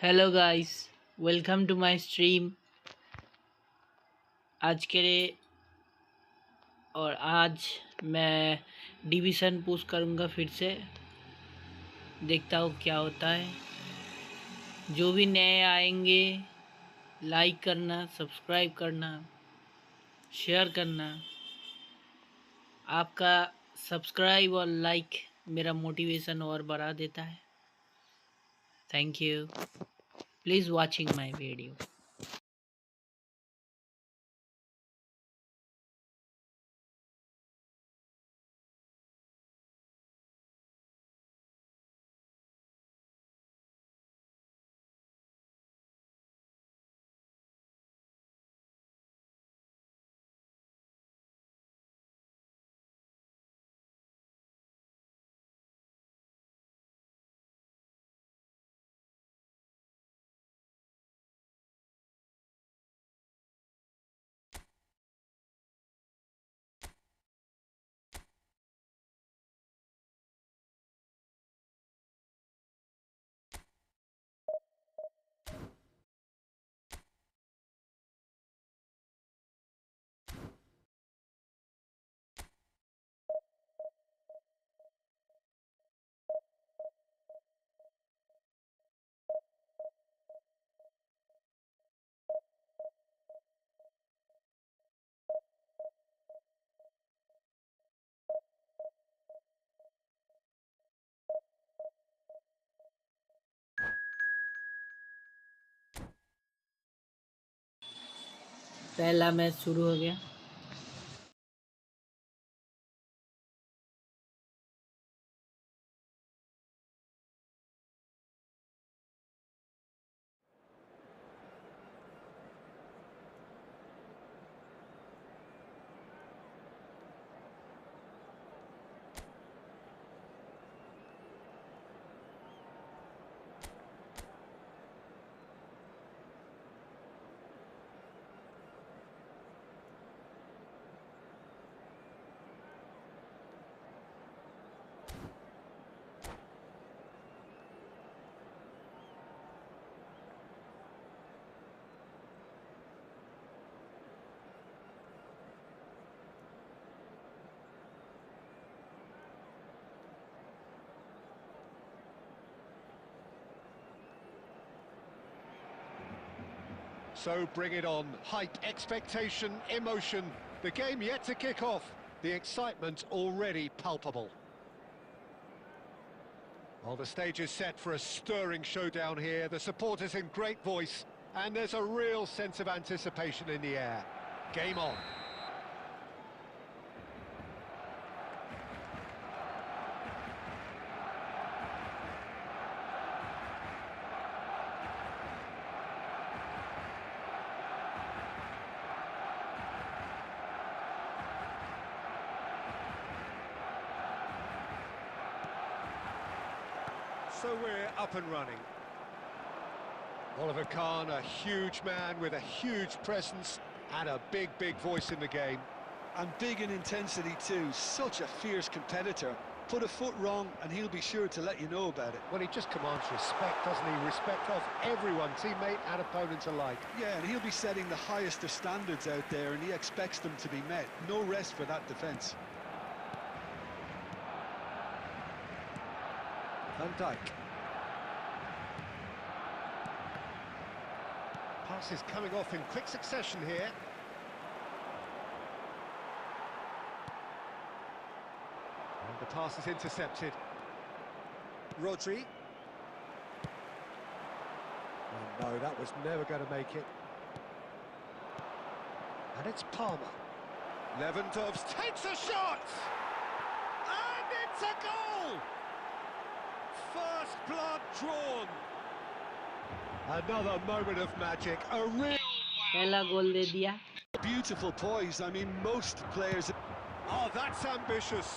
Hello guys, welcome to my stream. आज के लिए और आज मैं डिवीज़न पुश करूँगा फिर से। देखता हूँ क्या होता है। जो भी नए आएंगे लाइक करना, सब्सक्राइब करना, शेयर करना। आपका सब्सक्राइब और लाइक मेरा मोटिवेशन और बढ़ा देता है। Thank you. Please watching my video. पहला मैच शुरू हो गया। So bring it on. Hype, expectation, emotion. The game yet to kick off. The excitement already palpable. Well, the stage is set for a stirring showdown here. The supporters in great voice, and there's a real sense of anticipation in the air. Game on. So we're up and running. Oliver Kahn, a huge man with a huge presence and a big voice in the game. And big in intensity too, such a fierce competitor. Put a foot wrong and he'll be sure to let you know about it. Well, he just commands respect, doesn't he? Respect of everyone, teammate and opponent alike. Yeah, and he'll be setting the highest of standards out there and he expects them to be met. No rest for that defence. Van Dijk. Passes coming off in quick succession here. And the pass is intercepted. Rodri. Oh no, that was never going to make it. And it's Palmer. Lewandowski takes a shot! And it's a goal! First blood drawn. Another moment of magic, a real... पहला गोल दे दिया। Beautiful poise, I mean most players... Oh, that's ambitious.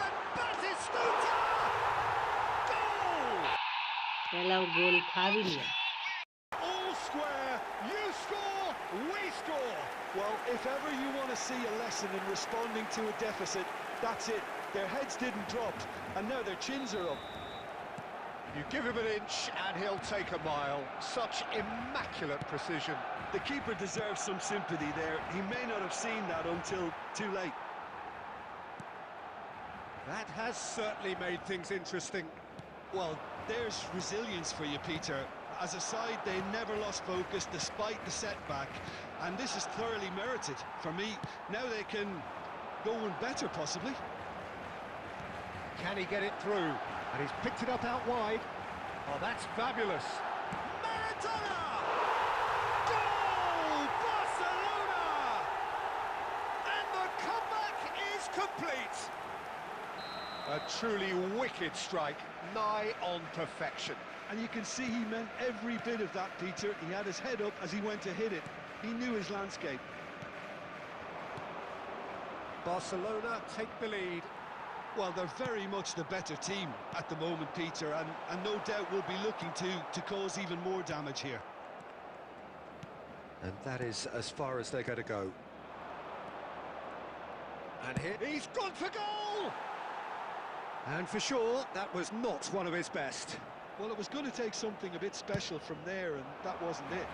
And Batistuta! Goal! पहला गोल खा भी लिया। All square, you score, we score? Well, if ever you want to see a lesson in responding to a deficit, that's it. Their heads didn't drop, and now their chins are up. You give him an inch and he'll take a mile. Such immaculate precision. The keeper deserves some sympathy there. He may not have seen that until too late. That has certainly made things interesting. Well, there's resilience for you, Peter. As a side, they never lost focus despite the setback, and this is thoroughly merited. For me, now they can go one better, possibly. Can he get it through? And he's picked it up out wide. Oh, that's fabulous. Maradona! Goal! Barcelona! And the comeback is complete. A truly wicked strike, nigh on perfection. And you can see he meant every bit of that, Peter. He had his head up as he went to hit it. He knew his landscape. Barcelona take the lead. Well, they're very much the better team at the moment, Peter, and no doubt will be looking to cause even more damage here. And that is as far as they're going to go. And here he's gone for goal! And for sure, that was not one of his best. Well, it was going to take something a bit special from there, and that wasn't it.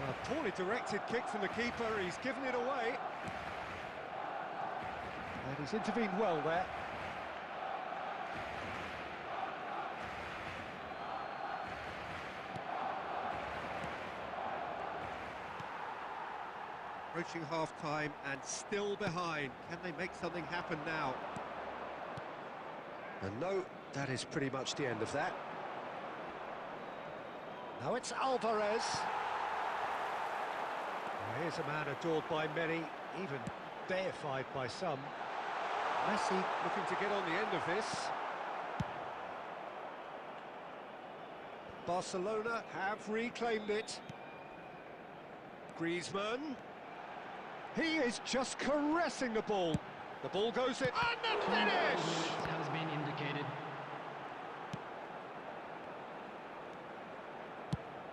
A poorly directed kick from the keeper, he's given it away. And he's intervened well there. Approaching half-time and still behind. Can they make something happen now? And no, that is pretty much the end of that. Now it's Alvarez. Well, here's a man adored by many, even deified by some. Messi looking to get on the end of this. Barcelona have reclaimed it. Griezmann. He is just caressing the ball. The ball goes in, and the finish! Has been indicated.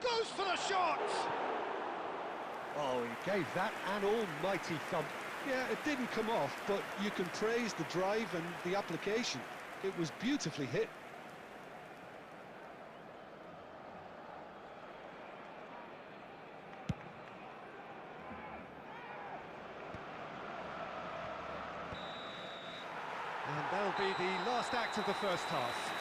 Goes for the shot! Oh, he gave that an almighty thump. Yeah, it didn't come off, but you can praise the drive and the application. It was beautifully hit. And that'll be the last act of the first half.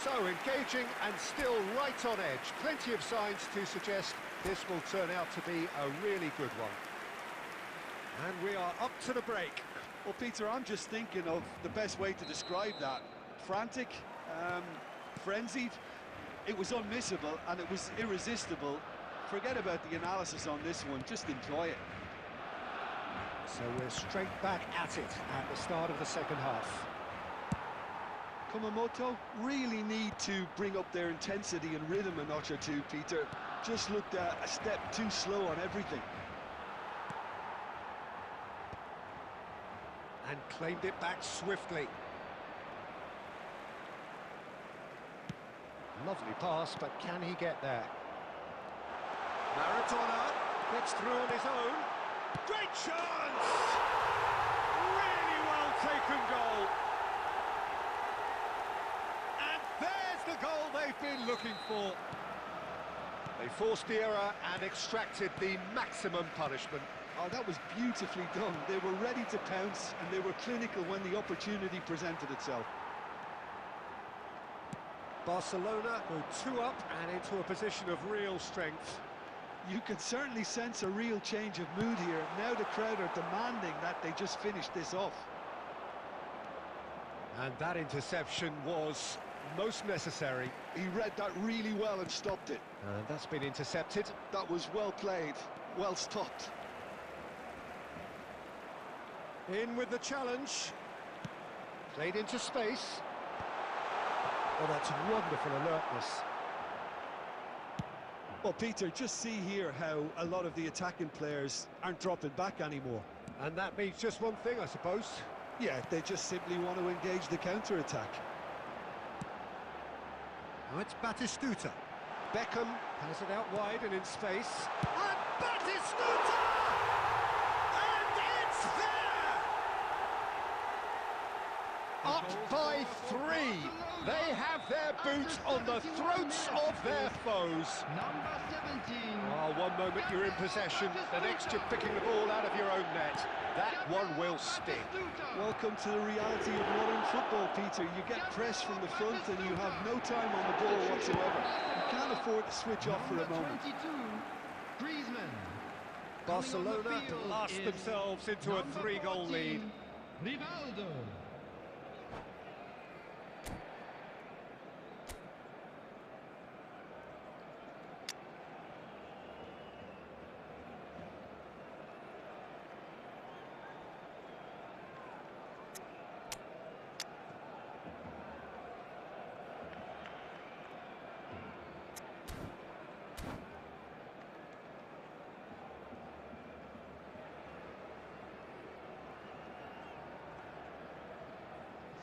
So, engaging and still right on edge. Plenty of signs to suggest this will turn out to be a really good one. And we are up to the break. Well, Peter, I'm just thinking of the best way to describe that. Frantic, frenzied. It was unmissable and it was irresistible. Forget about the analysis on this one, just enjoy it. So we're straight back at it at the start of the second half. Kumamoto really need to bring up their intensity and rhythm a notch or two, Peter. Just looked a step too slow on everything. And claimed it back swiftly. Lovely pass, but can he get there? Maradona gets through on his own. Great chance! Really well taken goal. And there's the goal they've been looking for. They forced the error and extracted the maximum punishment. Oh, that was beautifully done. They were ready to pounce and they were clinical when the opportunity presented itself. Barcelona go 2 up and into a position of real strength. You can certainly sense a real change of mood here. Now the crowd are demanding that they just finish this off. And that interception was most necessary. He read that really well and stopped it. And that's been intercepted. That was well played, well stopped. In with the challenge. Played into space. Oh, that's wonderful alertness. Well, Peter, just see here how a lot of the attacking players aren't dropping back anymore. And that means just one thing, I suppose. Yeah, they just simply want to engage the counter-attack. Now it's Batistuta. Beckham has it out wide and in space. And scooter! And it's there! Up by 3. They have their boots on the throats of their foes. Number 17. Oh, one moment you're in possession, the next you're picking the ball out of your own net. That one will stick. Welcome to the reality of modern football, Peter. You get press from the front and you have no time on the ball whatsoever. You can't afford to switch off for a moment. 22. Griezmann. Barcelona blast themselves into a 3-goal lead. Rivaldo.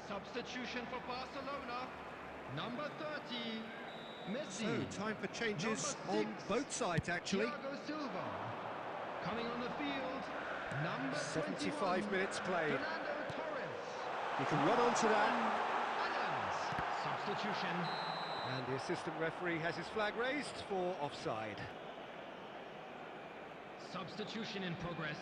Substitution for Barcelona. Number 30. Messi. So, time for changes Number on 6, both sides, actually. Thiago Silva. Coming on the field. Number 75 21, minutes played. Fernando Torres. You can run onto that. Adams. Substitution. And the assistant referee has his flag raised for offside. Substitution in progress.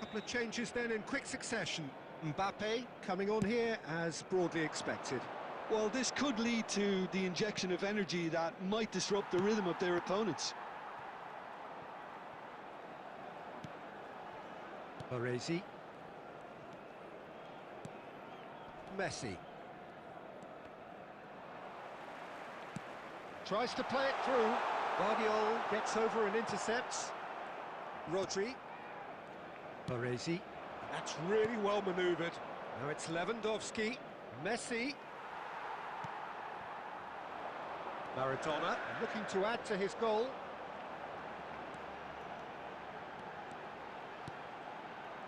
Couple of changes then in quick succession. Mbappe coming on here as broadly expected. Well, this could lead to the injection of energy that might disrupt the rhythm of their opponents. Baresi. Messi. Tries to play it through. Guardiola gets over and intercepts. Rodri. Baresi. That's really well manoeuvred. Now it's Lewandowski. Messi. Maradona looking to add to his goal.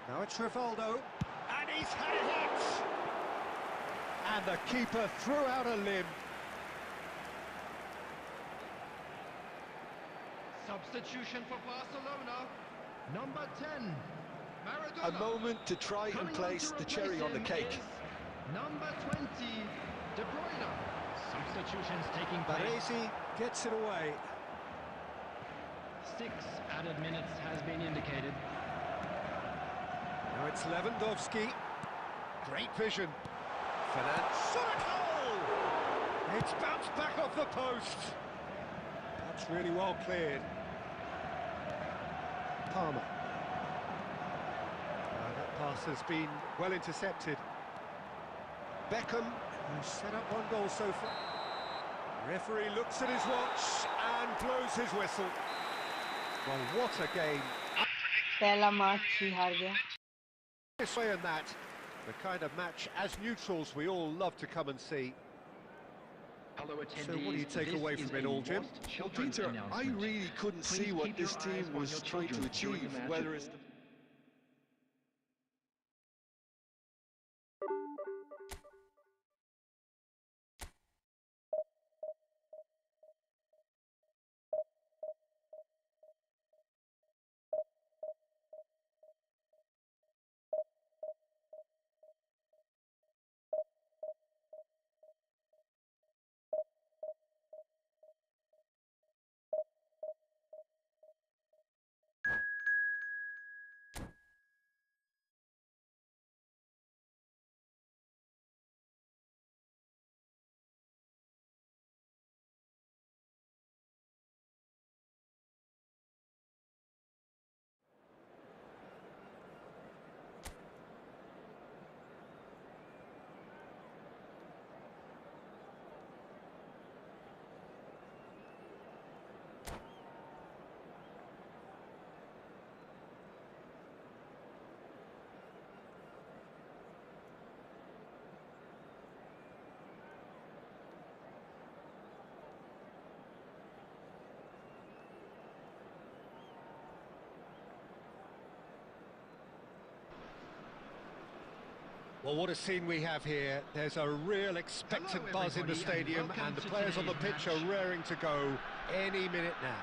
Now it's Rivaldo. And he's had it hit! And the keeper threw out a limb. Substitution for Barcelona. Number 10. Maradona. A moment to try and Coming place on to the cherry on the replace cake. him is Number 20. De Bruyne. Substitutions taking place. Baresi gets it away. 6 added minutes has been indicated. Now it's Lewandowski. Great vision. Fernand shot a goal! It's bounced back off the post. That's really well cleared. Palmer. That pass has been well intercepted. Beckham, who's set up one goal so far. Referee looks at his watch and blows his whistle. Well, what a game. पहला match ही हार गया This way and that, the kind of match as neutrals we all love to come and see. Hello, attendees. So what do you take away from it all, Jim? Well, Peter, I really couldn't see what this team was trying to achieve, whether it's... Well, what a scene we have here. There's a real expectant Hello, buzz in the everybody, and stadium, welcome and the to players on the today's pitch match. are raring to go. any minute now.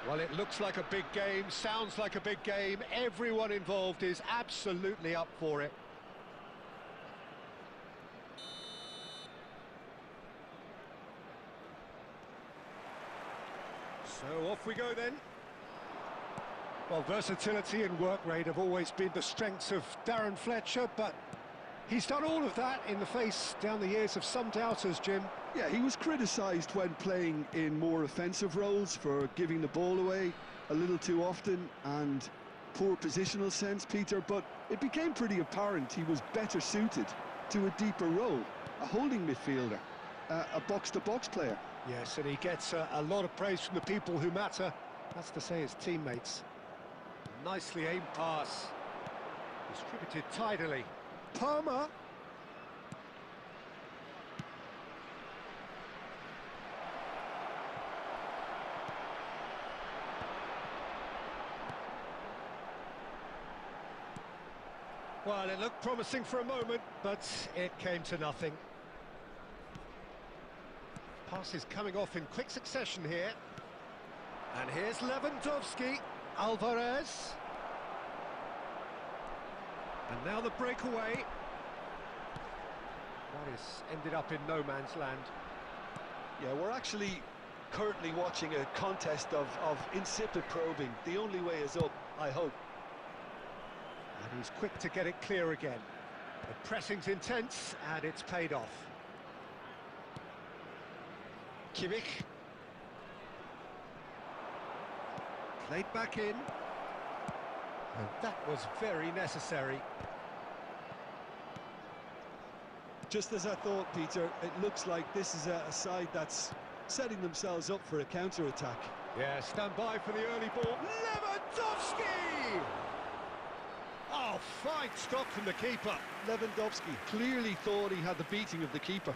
Well, it looks like a big game, sounds like a big game. Everyone involved is absolutely up for it. So off we go then. Well, versatility and work rate have always been the strengths of Darren Fletcher, but he's done all of that in the face down the years of some doubters, Jim. Yeah, he was criticised when playing in more offensive roles for giving the ball away a little too often and poor positional sense, Peter, but it became pretty apparent he was better suited to a deeper role, a holding midfielder, a box-to-box player. Yes, and he gets a lot of praise from the people who matter. That's to say his teammates. Nicely aimed pass. Distributed tidily. Palmer. Well, it looked promising for a moment, but it came to nothing. Passes coming off in quick succession here. And here's Lewandowski. Alvarez. And now the breakaway. That has ended up in no man's land. Yeah, we're actually currently watching a contest of insipid probing. The only way is up, I hope. And he's quick to get it clear again. The pressing's intense, and it's paid off. Kimmich. Played back in. And that was very necessary. Just as I thought, Peter, it looks like this is a side that's setting themselves up for a counter-attack. Yeah, stand by for the early ball. Lewandowski! Oh, fine stop from the keeper. Lewandowski clearly thought he had the beating of the keeper.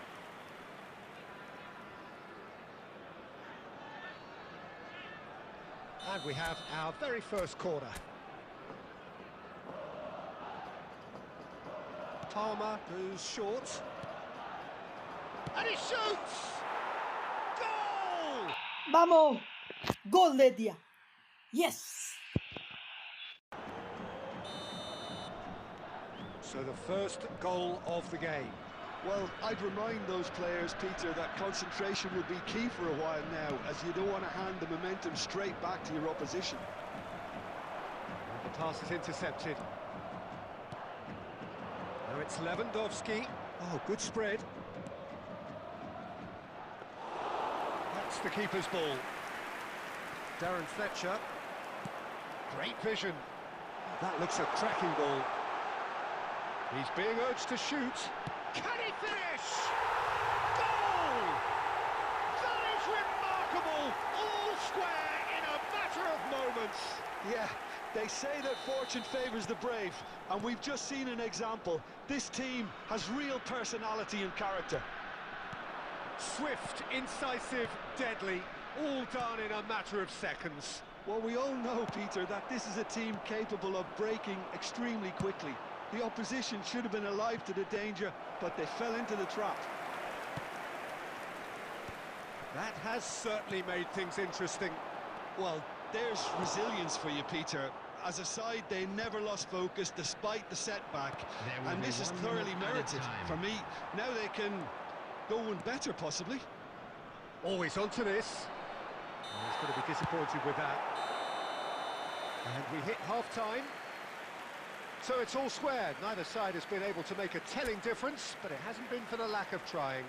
And we have our very first corner. Palmer goes short. And he shoots! Goal! Vamos! Gol de दिया. Yes! So the first goal of the game. Well, I'd remind those players, Peter, that concentration will be key for a while now, as you don't want to hand the momentum straight back to your opposition. And the pass is intercepted. Now it's Lewandowski. Oh, good spread. That's the keeper's ball. Darren Fletcher. Great vision. That looks a cracking ball. He's being urged to shoot. Can he finish? Goal! That is remarkable! All square in a matter of moments. Yeah, they say that fortune favours the brave, and we've just seen an example. This team has real personality and character. Swift, incisive, deadly, all done in a matter of seconds. Well, we all know, Peter, that this is a team capable of breaking extremely quickly. The opposition should have been alive to the danger, but they fell into the trap. That has certainly made things interesting. Well, there's resilience for you, Peter. As a side, they never lost focus despite the setback, and this is thoroughly merited. For me, now they can go one better, possibly. Always onto this. Oh, he's going to be disappointed with that. And we hit half-time. So it's all squared. Neither side has been able to make a telling difference, but it hasn't been for the lack of trying.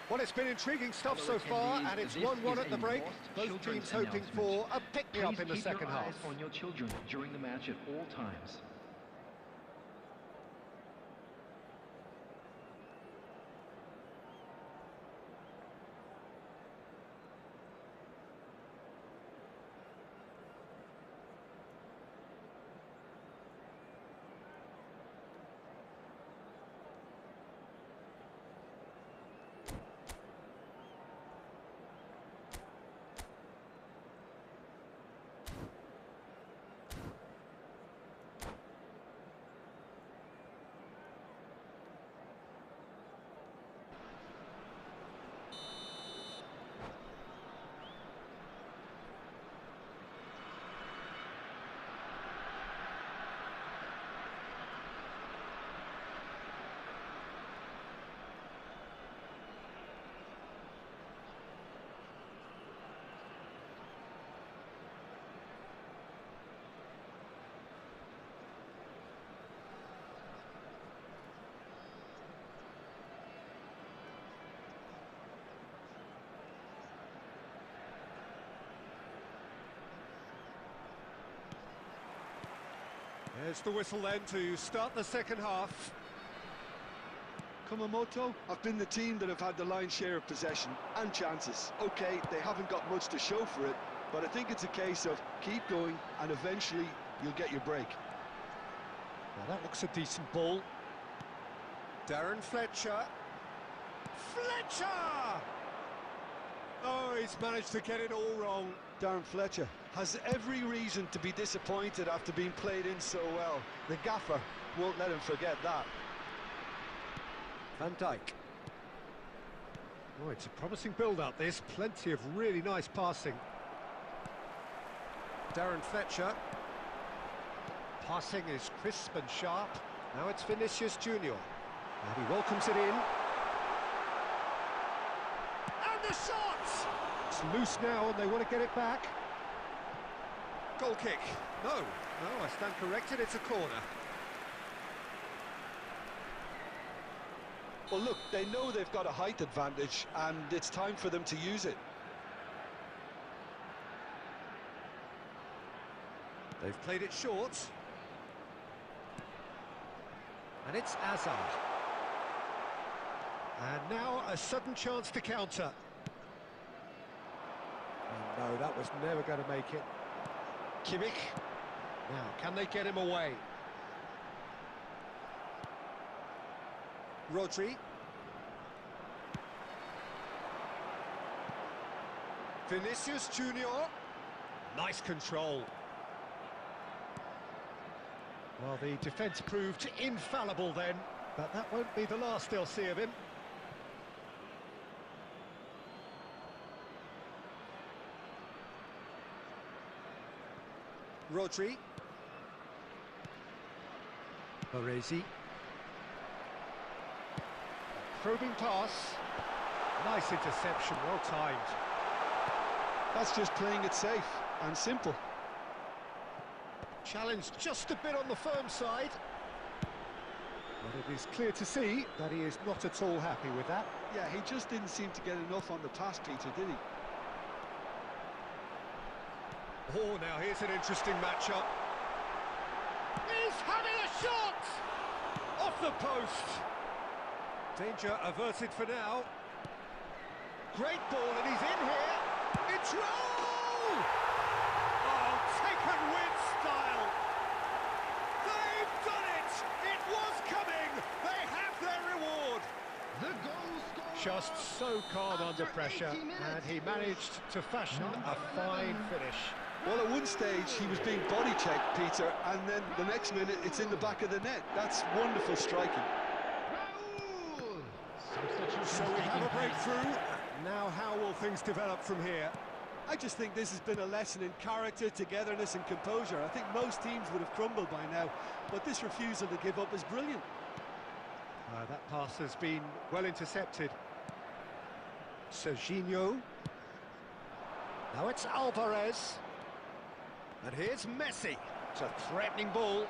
Well, it's been intriguing stuff so far, and it's 1-1 at the break. Both teams hoping for a pick-me-up in the second half. Keep your eyes on your children during the match at all times. There's the whistle then to start the second half. Kumamoto have been the team that have had the lion's share of possession and chances. Okay, they haven't got much to show for it, but I think it's a case of keep going and eventually you'll get your break. Well, that looks a decent ball. Darren Fletcher. Fletcher! Oh, he's managed to get it all wrong. Darren Fletcher has every reason to be disappointed after being played in so well. The gaffer won't let him forget that. Van Dijk. Oh, it's a promising build-up, this. Plenty of really nice passing. Darren Fletcher. Passing is crisp and sharp. Now it's Vinicius Junior. And he welcomes it in. And the shot! It's loose now and they want to get it back. Goal kick. No, I stand corrected, it's a corner. Well, look, they know they've got a height advantage, and it's time for them to use it. They've played it short. And it's Hazard. And now a sudden chance to counter. And no, that was never going to make it. Kimmich. Now, can they get him away? Rodri. Vinicius Junior. Nice control. Well, the defence proved infallible then, but that won't be the last they'll see of him. Rodri. Baresi. Probing pass. Nice interception, well timed. That's just playing it safe and simple. Challenge just a bit on the firm side. But it is clear to see that he is not at all happy with that. Yeah, he just didn't seem to get enough on the pass, Peter, did he? Oh, now here's an interesting matchup. He's having a shot! Off the post. Danger averted for now. Great ball, and he's in here. It's roll! Oh, taken with style. They've done it! It was coming! They have their reward! The goal scorer. Just so calm under pressure, and he managed to fashion a fine finish. Well, at one stage, he was being body checked, Peter, and then the next minute, it's in the back of the net. That's wonderful striking. Raul. Substitutions So we have taking a place. breakthrough. Now how will things develop from here? I just think this has been a lesson in character, togetherness and composure. I think most teams would have crumbled by now, but this refusal to give up is brilliant. That pass has been well intercepted. Serginho. Now it's Alvarez. And here's Messi. It's a threatening ball.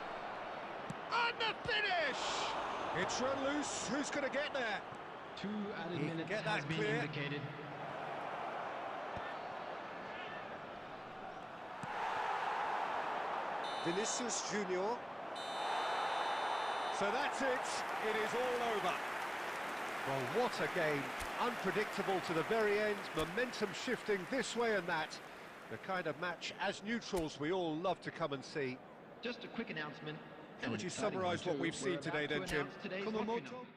And the finish! It's run loose. Who's going to get there? 2 added He can minutes get has that been clear. indicated. Vinicius Junior. So that's it. It is all over. Well, what a game. Unpredictable to the very end. Momentum shifting this way and that. The kind of match, as neutrals, we all love to come and see. Just a quick announcement. How and would an you exciting summarise one, what too. we've seen We're today about then, to Jim? announce today's lucky Kumamoto. number.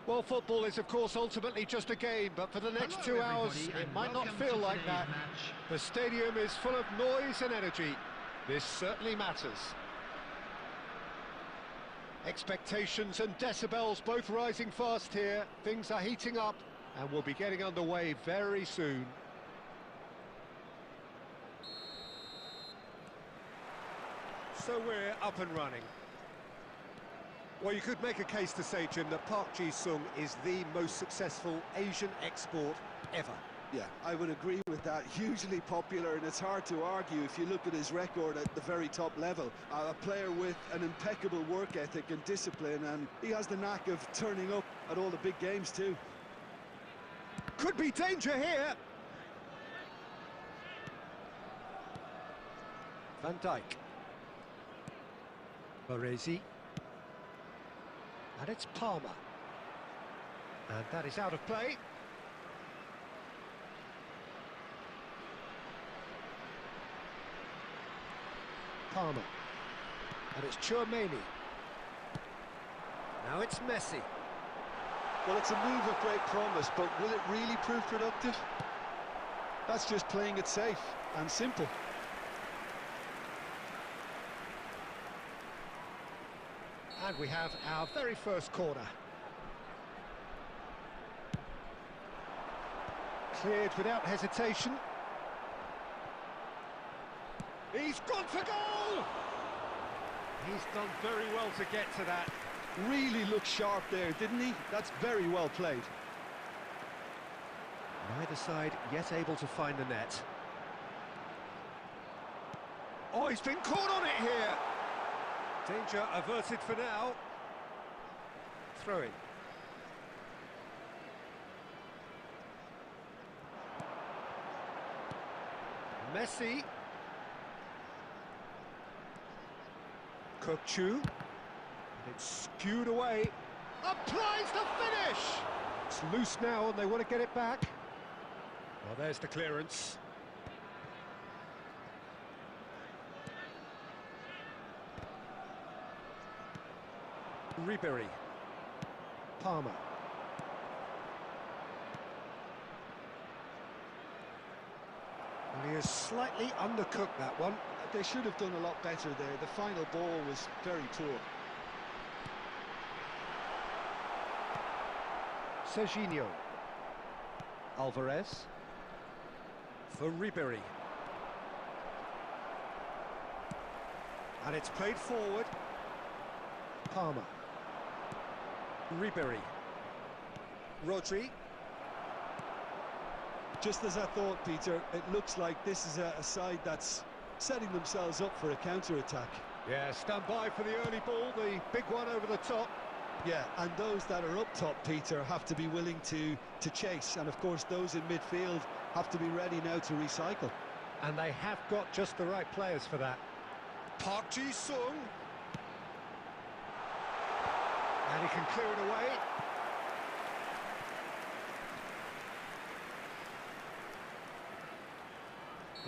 Well, football is, of course, ultimately just a game, but for the next Hello, 2 hours, everybody, it and might not welcome feel to like today's that. match. The stadium is full of noise and energy. This certainly matters. Expectations and decibels both rising fast here. Things are heating up, and we'll be getting underway very soon. So we're up and running. Well, you could make a case to say, Jim, that Park Ji-sung is the most successful Asian export ever. Yeah, I would agree with that. Hugely popular, and it's hard to argue if you look at his record at the very top level. A player with an impeccable work ethic and discipline, and he has the knack of turning up at all the big games too. Could be danger here. Van Dijk. Baresi. And it's Palmer. And that is out of play. Palmer. And it's Chouameni. Now it's Messi. Well, it's a move of great promise, but will it really prove productive? That's just playing it safe and simple. And we have our very first corner. Cleared without hesitation. He's gone for goal! He's done very well to get to that. Really looked sharp there, didn't he? That's very well played. Neither side yet able to find the net. Oh, he's been caught on it here! Danger averted for now. Throw in. Messi. Kokchu. It's skewed away. Applies the finish! It's loose now and they want to get it back. Well, there's the clearance. Ribery. Palmer. Well, he has slightly undercooked that one. They should have done a lot better there. The final ball was very poor. Serginho. Alvarez. For Ribery. And it's played forward. Palmer. Ribery. Rodri. Just as I thought, Peter, it looks like this is a side that's setting themselves up for a counter-attack. Yeah, stand by for the early ball, the big one over the top. Yeah, and those that are up top, Peter, have to be willing to chase. And, of course, those in midfield have to be ready now to recycle. And they have got just the right players for that. Park Ji-sung. And he can clear it away.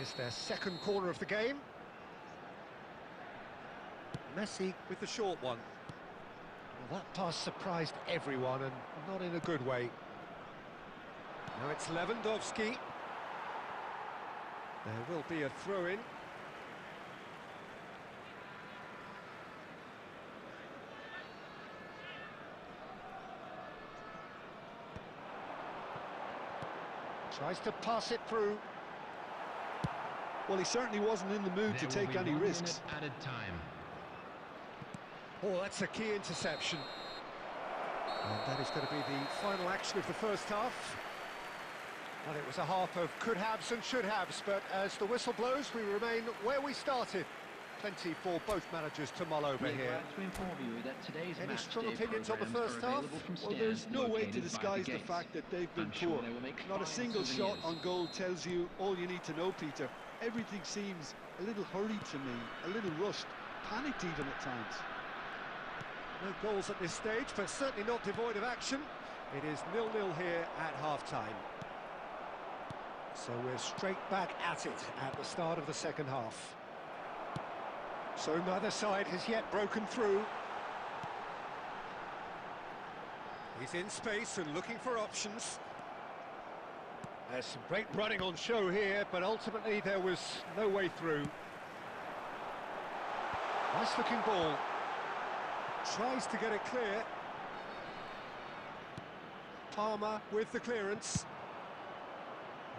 It's their second corner of the game. Messi with the short one. Well, that pass surprised everyone, and not in a good way. Now it's Lewandowski. There will be a throw-in. Tries to pass it through. Well, he certainly wasn't in the mood to take any risks. Added time. Oh, that's a key interception. And that is going to be the final action of the first half. Well, it was a half of could-haves and should-haves, but as the whistle blows, we remain where we started. Plenty for both managers to mull over here. To inform you that today's Any match strong day opinions on the programs first are half? available from Well, there's stands no way to located by disguise the gates. fact that they've been I'm sure poor. they will make Not a fine single shot souvenirs. on goal tells you all you need to know, Peter. Everything seems a little hurried to me, a little rushed, panicked even at times. No goals at this stage, but certainly not devoid of action. It is 0-0 here at half-time. So we're straight back at it at the start of the second half. So neither side has yet broken through. He's in space and looking for options. There's some great running on show here, but ultimately there was no way through. Nice looking ball. Tries to get it clear. Palmer with the clearance.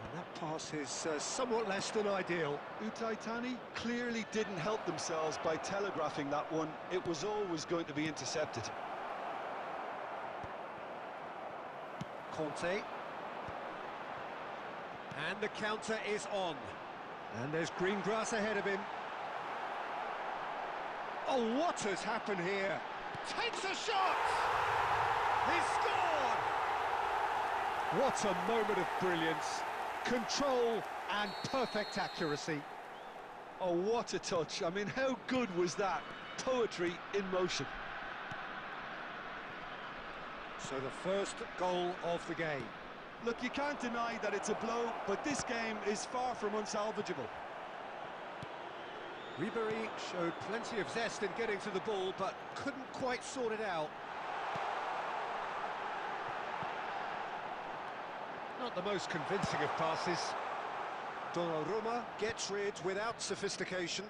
And that pass is somewhat less than ideal. Utaitani clearly didn't help themselves by telegraphing that one. It was always going to be intercepted. Conte. And the counter is on. And there's green grass ahead of him. Oh, what has happened here? Takes a shot! He scored! What a moment of brilliance. Control and perfect accuracy. Oh, what a touch. I mean, how good was that? Poetry in motion. So the first goal of the game. Look, you can't deny that it's a blow, but this game is far from unsalvageable. Ribery showed plenty of zest in getting to the ball, but couldn't quite sort it out. Not the most convincing of passes. Donnarumma gets rid without sophistication.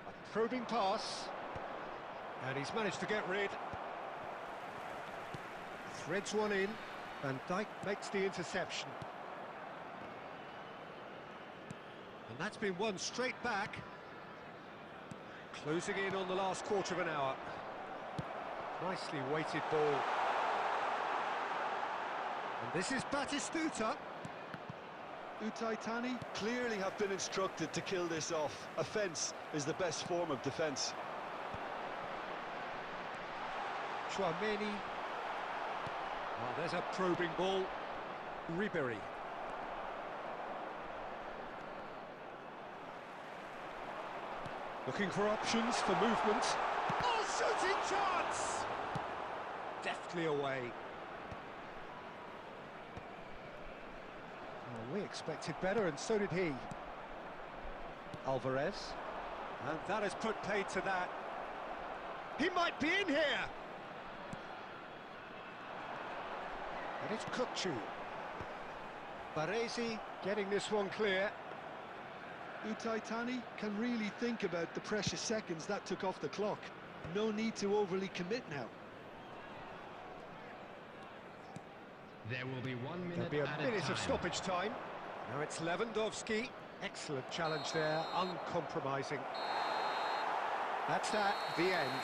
A probing pass. And he's managed to get rid. Threads one in. Van Dijk makes the interception. And that's been won straight back. Closing in on the last quarter of an hour. Nicely weighted ball. And this is Batistuta. Utaitani clearly have been instructed to kill this off. Offence is the best form of defence. Chouameni. Oh, there's a probing ball. Ribery. Looking for options for movement. Oh, shooting chance! Deftly away. Well, we expected better, and so did he. Alvarez. And that has put paid to that. He might be in here! And it's Kukçu. Baresi getting this one clear. Utaitani can really think about the precious seconds that took off the clock. No need to overly commit now. There will be 1 minute There'll be a added minute time. of stoppage time. Now it's Lewandowski. Excellent challenge there, uncompromising. That's that, the end.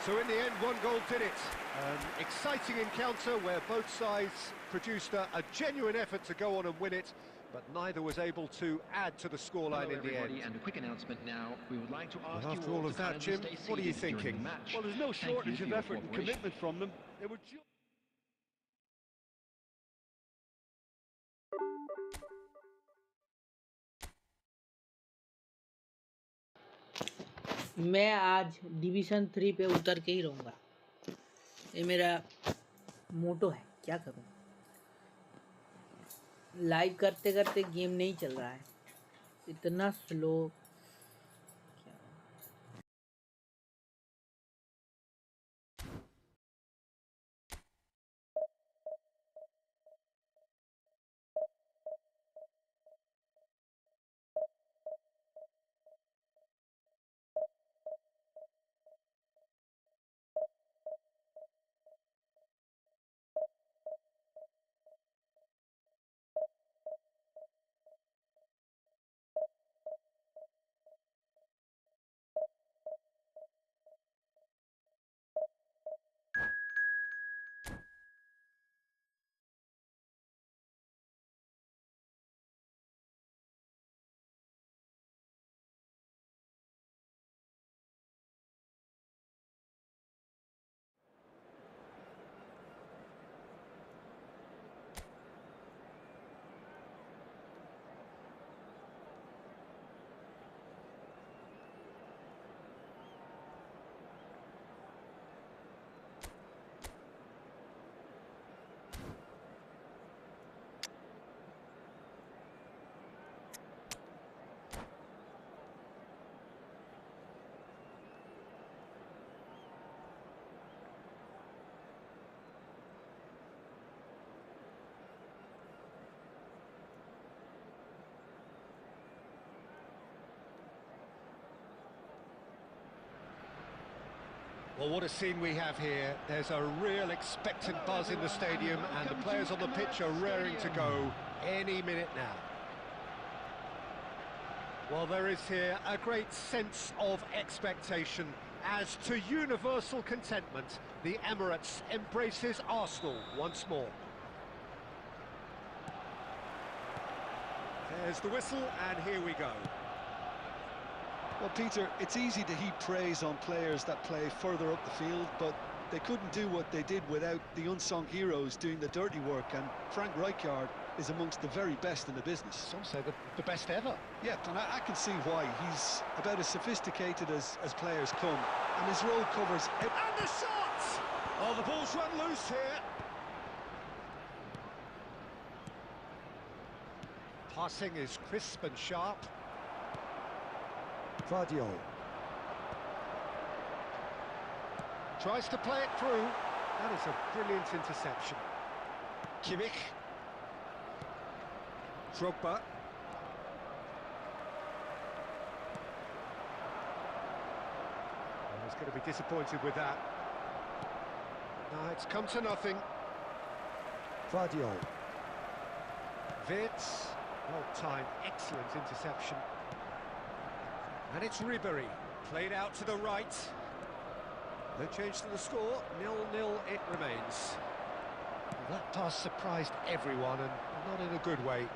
So in the end, one goal did it. An exciting encounter where both sides produced a genuine effort to go on and win it, but neither was able to add to the scoreline in the end. And a quick announcement now. We would like to ask After you all all of to that, kindly Jim, stay what are you seated during thinking? the match. Well, there's no Thank you shortage for of your effort and cooperation. commitment from them. They were मैं आज division 3 पे उतर के ही रहूँगा। ये मेरा मोटो है, क्या करूँ। लाइव करते करते गेम नहीं चल रहा है, इतना slow. Well, what a scene we have here. There's a real expectant buzz in the stadium, and the players on the pitch are raring to go any minute now. Well, there is here a great sense of expectation. As to universal contentment, the Emirates embraces Arsenal once more. There's the whistle, and here we go. Well, Peter, it's easy to heap praise on players that play further up the field, but they couldn't do what they did without the unsung heroes doing the dirty work, and Frank Rijkaard is amongst the very best in the business. Some say the best ever. Yeah, and I can see why. He's about as sophisticated as players come, and his role covers... And the shot! Oh, the ball's run loose here. Passing is crisp and sharp. Vardiol tries to play it through. That is a brilliant interception. Kimmich. Drogba. He's going to be disappointed with that. No, it's come to nothing. Vardiol. Vitz. Well timed, excellent interception. And it's Ribéry, played out to the right. No change to the score, 0-0 it remains. Well, that pass surprised everyone, and not in a good way.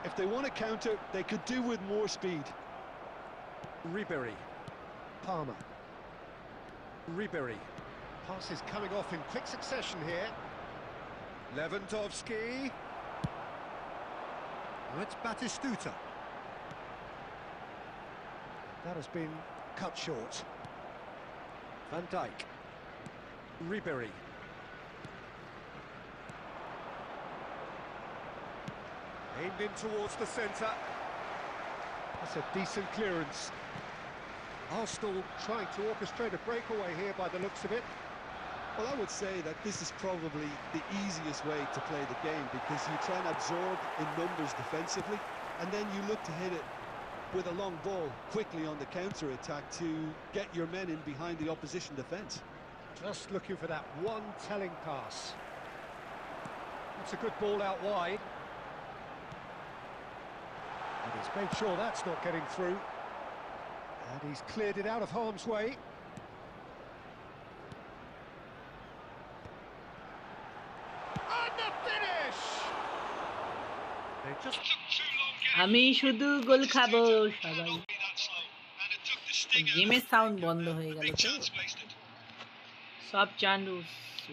If they want to counter, they could do with more speed. Ribéry, Palmer. Ribéry, pass is coming off in quick succession here. Lewandowski. Oh, it's Batistuta. That has been cut short. Van Dijk. Ribéry. Aimed in towards the centre. That's a decent clearance. Arsenal trying to orchestrate a breakaway here by the looks of it. Well, I would say that this is probably the easiest way to play the game, because you try and absorb in numbers defensively, and then you look to hit it with a long ball quickly on the counter-attack to get your men in behind the opposition defence. Just looking for that one telling pass. That's a good ball out wide. And he's made sure that's not getting through. And he's cleared it out of harm's way. And the finish! They just... আমি শুধু গোল খাবো সবাই গেমের sound বন্ধ হয়ে গেল তো সব চান্স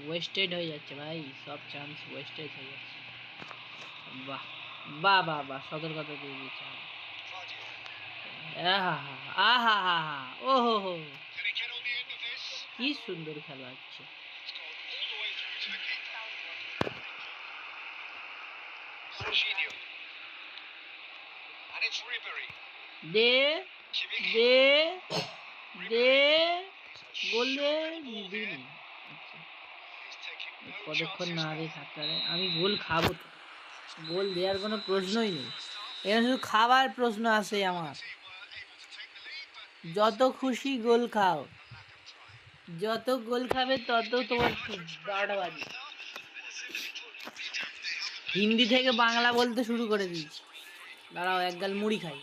ওয়েস্টেড হয়ে যাচ্ছে ভাই সব চান্স ওয়েস্টেড হয়ে যাচ্ছে বাহ বাহ বাহ বাহ সতর্কতা দিয়ে দিয়েছে আহা আহা আহা ওহো হো কি সুন্দর খেলা হচ্ছে দে দে দে গোল দে দিন কতক্ষণ না দিয়ে থাকতে পারে আমি গোল খাবো তো গোল দেওয়ার কোনো প্রশ্নই নেই এখানে শুধু খাবার প্রশ্ন আছে আমার যত খুশি গোল খাও যত গোল খাবে তত তোমার বারোটা বাজে হিন্দি থেকে বাংলা বলতে শুরু করে দিয়েছি দাঁড়াও এক গাল মুড়ি খাই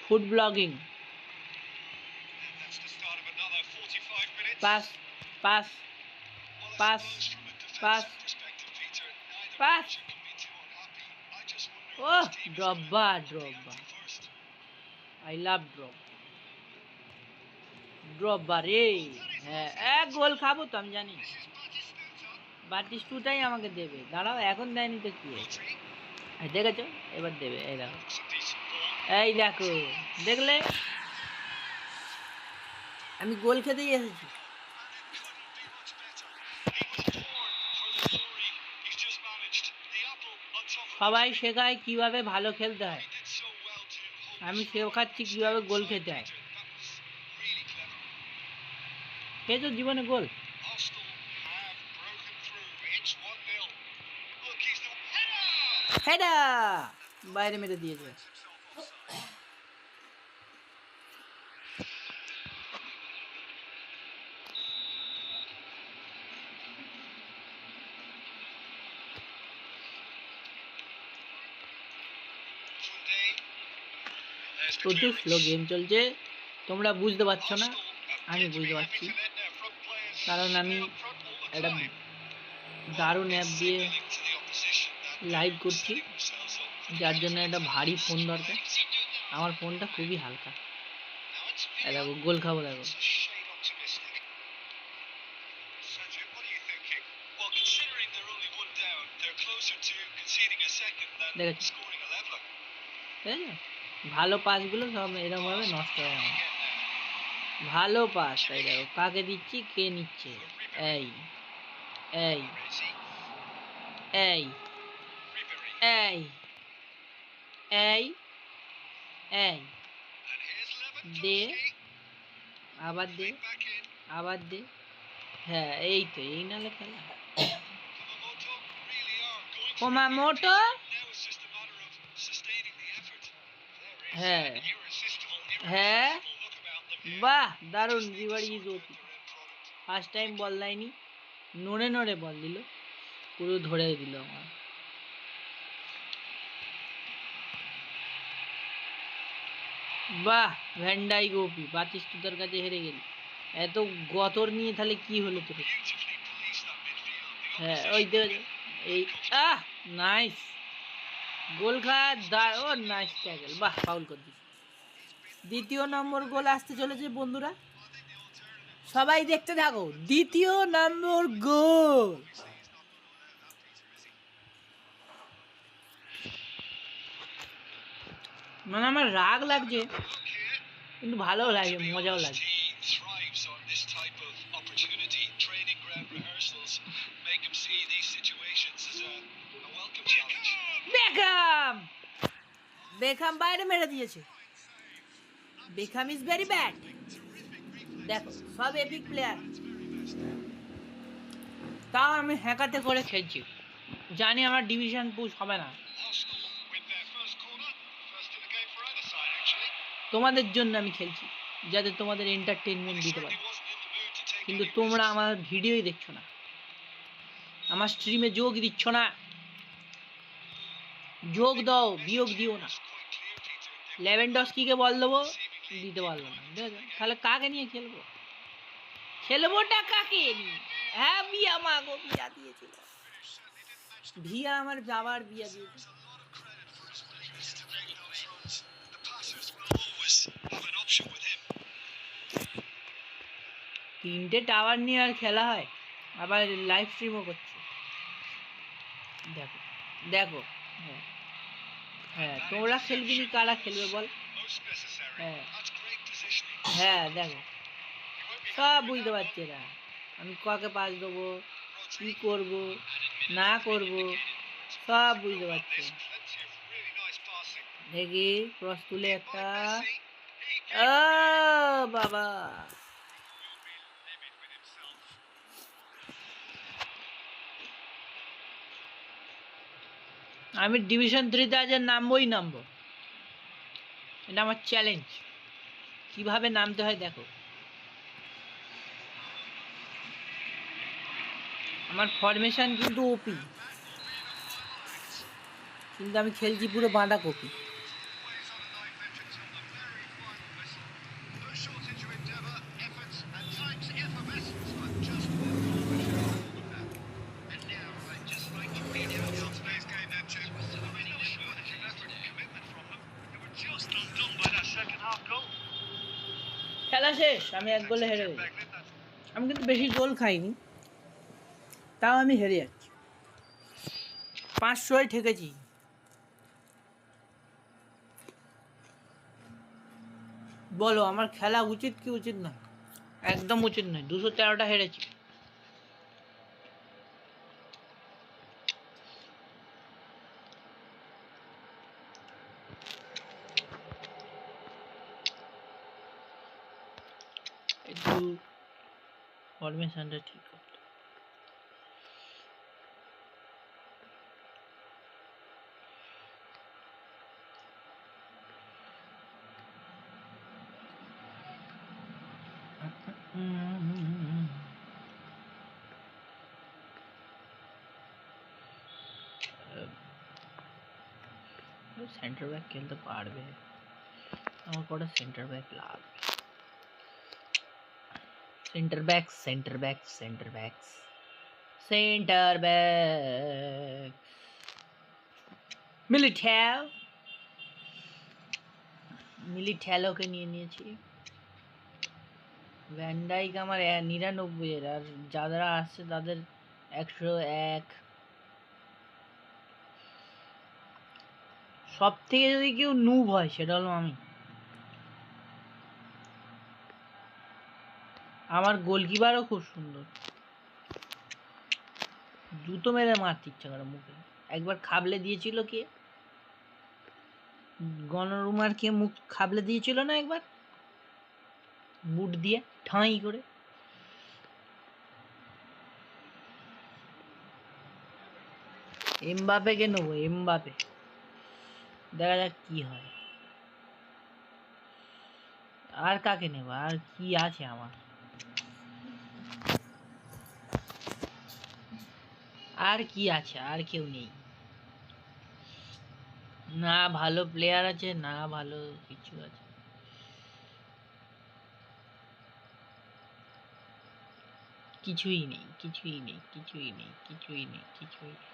food blogging pass pass pass pass pass ও Drogba Drogba I love Drogba রে হ্যাঁ এক গোল খাবো তো আমি জানি বাতিস্টুটাই আমাকে দেবে দাঁড়াও এখন দেয়নি তো কি দেখেছো এবার দেবে এই দেখো দেখলে আমি গোল খেতেই এসেছি সবাই শেখায় কিভাবে ভালো খেলতে হয় আমি শেখাচ্ছি কিভাবে গোল খেতে হয় খেয়েছো জীবনে গোল হেডা বাইরে মেরে দিয়েছে। প্রচুর স্লো গেম চলছে, তোমরা বুঝতে পারছো না, আমি বুঝতে পারছি, কারণ আমি একটা দারুণ অ্যাপ দিয়ে লাইভ করছি, যার জন্য একটা ভারী ফোন দরকার। আমার ফোনটা খুবই হালকা। দেখো গোল খাবো, দেখো দেখেছো, ভালো পাসগুলো সব এরকম ভাবে নষ্ট হয় আমার। ভালো পাস, তাই দেখো কাকে দিচ্ছি, কে নিচ্ছে। এই এই এই এই এই এই দে, আবার দে, আবার দে। হ্যাঁ এই তো, এই নালে খেলা। কোমামোটো, হ্যাঁ হ্যাঁ, বাহ দারুণ। রিভারি is OP. First time ball লাইনি, নড়ে নড়ে বল দিল, পুরো ধরে দিল আমার। বাহ ভ্যান্ডাই গোপি, বাতিস্তুতার কাছে হেরে গেলি। এত গতর নিয়ে তাহলে কি হলো তোর? হ্যাঁ ওই দে, এই নাইস গোল খা, ও নাইস ট্যাকল, বাহ ফাউল করে দিস। দ্বিতীয় নম্বর গোল আসতে চলেছে বন্ধুরা, সবাই দেখতে থাকো। দ্বিতীয় নম্বর গোল। মানে আমার রাগ লাগছে, কিন্তু ভালো লাগে, মজাও লাগে। বেকহাম, বেকহাম বাইরে মেরে দিয়েছে। Beckham is very bad. দেখো সব এপিক প্লেয়ার, তাও আমি হ্যাকাতে করে খেলছি, জানি আমার ডিভিশন পুশ হবে না। তোমাদের জন্য আমি খেলছি, যাতে তোমাদের এন্টারটেনমেন্ট দিতে পারি, কিন্তু তোমরা আমার ভিডিওই দেখছো না, আমার স্ট্রিমে যোগ দিচ্ছ না। যোগ দাও, বিয়োগ দিও না। লেভেনডস্কিকে বল দেবো, দিতে পারলো না। তাহলে কাকে নিয়ে খেলবো? খেলবোটা কাকে নিয়ে? হ্যাঁ বিয়া, মাগো বিয়া দিয়েছিল, ভিয়া আমার যাবার বিয়া দিয়েছিল। তিনটে টাওয়ার নিয়ে আর খেলা হয়? আবার লাইভ স্ট্রিমও করছে, দেখো দেখো। হ্যাঁ হ্যাঁ, তোমরা খেলবি নি, কারা খেলবে বল? হ্যাঁ হ্যাঁ দেখো, সব বুঝতে পারছি এরা, আমি কাকে পাস দেবো, কি করব না করব, সব বুঝতে পারছি। দেখি ক্রস তুলে একটা, বাবা আমি ডিভিশন 3-তে আজ নামবোই নামবো, এটা আমার চ্যালেঞ্জ। কিভাবে নামতে হয় দেখো, আমার ফরমেশন কিন্তু ওপি, কিন্তু আমি খেলছি পুরো বাঁধাকপি। খেলা শেষ, আমি 1 গোলে হেরে গেছি। আমি কিন্তু বেশি গোল খাইনি, তাও আমি হেরে যাচ্ছি। 500 ঠেকেছি। বলো আমার খেলা উচিত কি উচিত না? একদম উচিত নয়, 213টা হেরেছি। একটু ফরমেশনটা ঠিক করতে। সেন্টার ব্যাক খেলতে পারবে, আমার কটা সেন্টার ব্যাক লাগবে। Centre back centre back centre back centre back মিলিঠ্যালোকে নিয়ে নিয়েছি। ভ্যান্ডাইক আমার 99 এর, আর যারা আসছে তাদের 101। সব থেকে যদি কেউ নুব হয় সেটা হলো আমি। আমার গোলকিপারও খুব সুন্দর, জুতো মেরে মারতে ইচ্ছা করে মুখে। একবার খাবলে দিয়েছিল কে, গণরুমার কে মুখ খাবলে দিয়েছিল না একবার, বুট দিয়ে ঠাঁই করে। এমবাপেকে নেবো, এমবাপে, দেখা যাক কি হয়। আর কাকে নেব, আর কি আছে আমার, আর কি আছে, আর কেউ নেই। না ভালো প্লেয়ার আছে, না ভালো কিছু আছে। কিছুই নেই, কিছুই নেই, কিছুই নেই, কিছুই নেই, কিছুই নেই।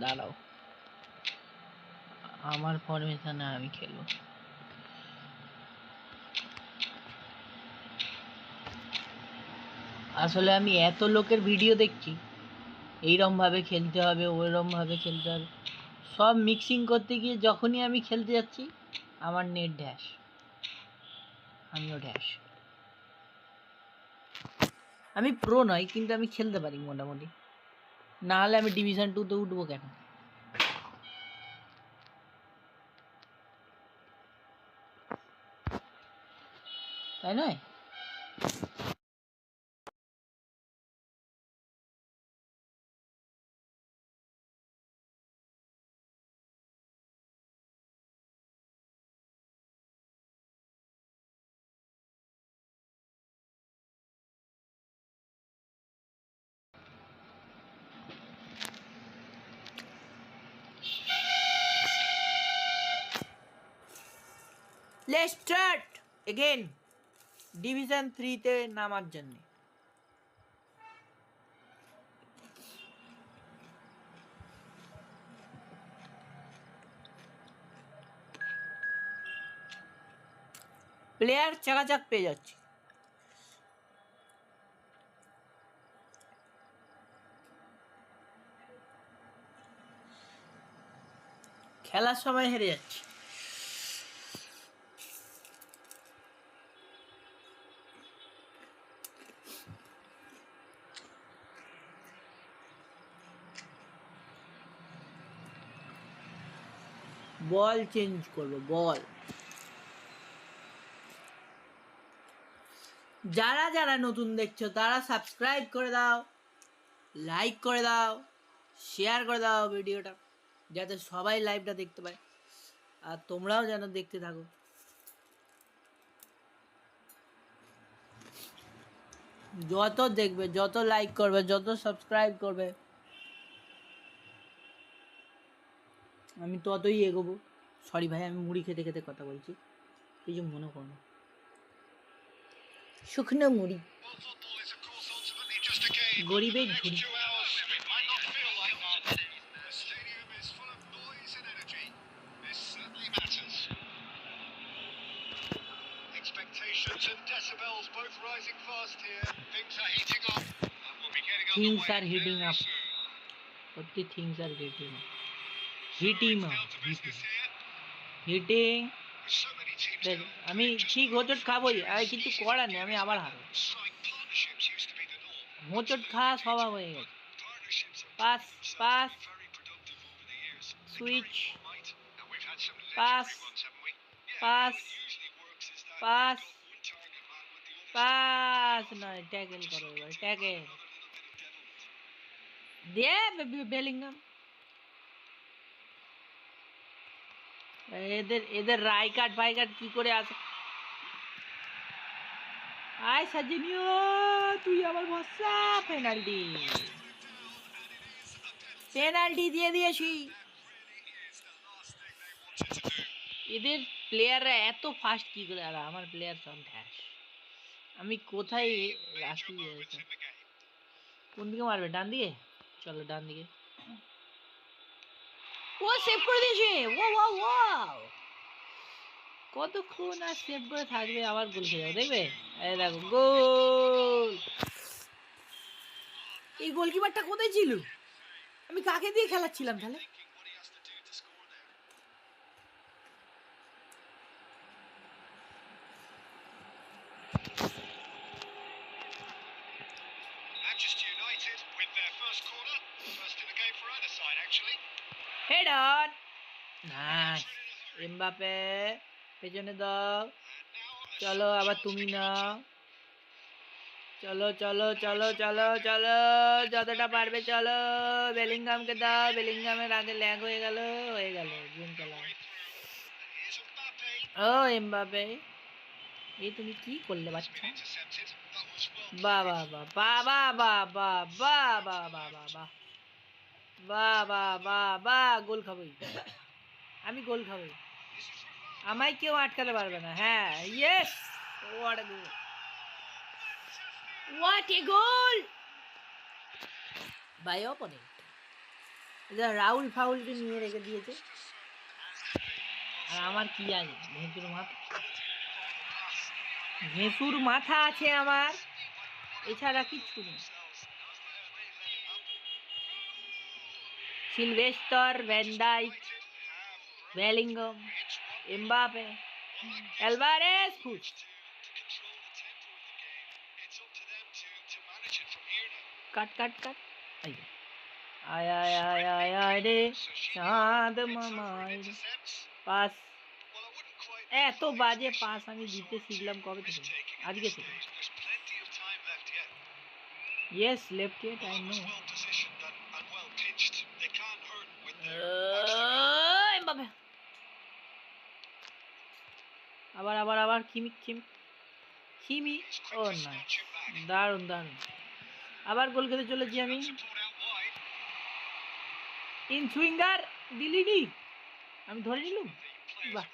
দাঁড়াও, আমার ফরমেশনে আমি খেলবো। আসলে আমি এত লোকের ভিডিও দেখছি, এইরকম ভাবে খেলতে হবে, ওইরকম ভাবে খেলতে হবে, সব মিক্সিং করতে গিয়ে যখনই আমি খেলতে যাচ্ছি আমার নেট ড্যাশ, আমিও ড্যাশ। আমি প্রো নয়, কিন্তু আমি খেলতে পারি মোটামুটি, না হলে আমি ডিভিশন 2-তে উঠবো কেন, তাই নয়? লেটস স্টার্ট এগেইন ডিভিশন 3-তে নামার জন্য। প্লেয়ার চাকাচাক পেয়ে যাচ্ছি। খেলার সময় হেরে যাচ্ছি। বল চেঞ্জ করবো, বল। যারা যারা নতুন দেখছো তারা সাবস্ক্রাইব করে দাও, লাইক করে দাও, শেয়ার করে দাও ভিডিওটা, যাতে সবাই লাইভটা দেখতে পায়, আর তোমরাও যেন দেখতে থাকো। যত দেখবে, যত লাইক করবে, যত সাবস্ক্রাইব করবে, আমি ততই এগোবো। সরি ভাই, আমি মুড়ি খেতে খেতে কথা বলছি, কিছু মনে করো না। শুকনো মুড়ি, গরিবের ঝুড়ি। Expectations and decibels both rising fast here. Things are heating up. And we'll be getting Things underway are heating very up. soon. What the things are getting up? So Heating it's up. down to business here. Heating. With so many teams now আমি playing just ঠিক below হোঁচট খাবোই, আর centuries, কিছু easy to করার নেই, get আমি is আবার when হারবো। strike partnerships used to be the norm. হোঁচট It's খাওয়া slowly স্বভাব changing. হয়ে গেছে। Partnerships have pass proven themselves pass to be very productive over the years. They switch, carry more might, and we've had some pass legendary ones, haven't we? Yeah, pass how it usually works is that pass you've got one target man with the others pass, to নয় tackle just করো looking এবার, to add tackle another little bit of devilment. দিয়ে Bellingham. এদের রাইকাট ফাইকাট কি করে আসে? আয় সাজিনিও, তুই আমার ভরসা। পেনাল্টি, পেনাল্টি দিয়ে দিয়েছি। এদের প্লেয়াররা এত ফাস্ট কি করে? আর আমার প্লেয়ার সব ঢ্যাস। আমি কোথায় রাখি? কোন দিকে মারবে? ডান দিকে? চলো ডান দিকে। ও সেভ করে দিয়েছে। ও ওয়াও ওয়াও, কতক্ষণ আর সেভ করে থাকবে, আবার গোল খেয়ে যাবে, দেখবে। এই দেখো গোল। এই গোলকিপারটা কোথায় ছিল? আমি কাকে দিয়ে খেলাচ্ছিলাম তাহলে? Manchester United with their first corner, first in the game for either side actually. Head on. Nice. Mbappe পেছনে দাও। চলো আবার তুমি নাও। চলো চলো চলো চলো চলো, যতটা পারবে চলো। বেলিংহামকে দাও, বেলিংহামের আগে ল্যাগ হয়ে গেল। গেম চালাও। ও এমবাপে, এই তুমি কি করলে বাচ্চা? বাহ বাহ বাহ বাহ বাহ বাহ বাহ বাহ বাহ বাহ বাহ বাহ বাহ বাহ বাহ, গোল খাবোই আমি, গোল খাবোই। আমায় কেউ আটকাতে পারবে না। হ্যাঁ, yes, what a goal, what a goal by opponent. Rahul ফাউলকে নিয়ে রেখে দিয়েছে, আর আমার কি আছে? ঘেঁষুর মাথা আছে আমার, এছাড়া কিচ্ছু নেই। Sylvester, Van Dijk, Bellingham, Mbappe, Alvarez, ফুট। Cut cut cut. আয় আয় আয় আয় আয় রে চাঁদ মামায় রে। পাস, এত বাজে পাস আমি দিতে শিখলাম কবে থেকে? আজকে থেকে। Yes, left head, I know. Mbappe, আবার আবার আবার খিমি খিমি খিমি। ও না, দারুণ দারুণ। আবার গোল খেতে চলেছি আমি। ইন সুইঙ্গার দিলিনি, আমি ধরে নিলুম। বাহ,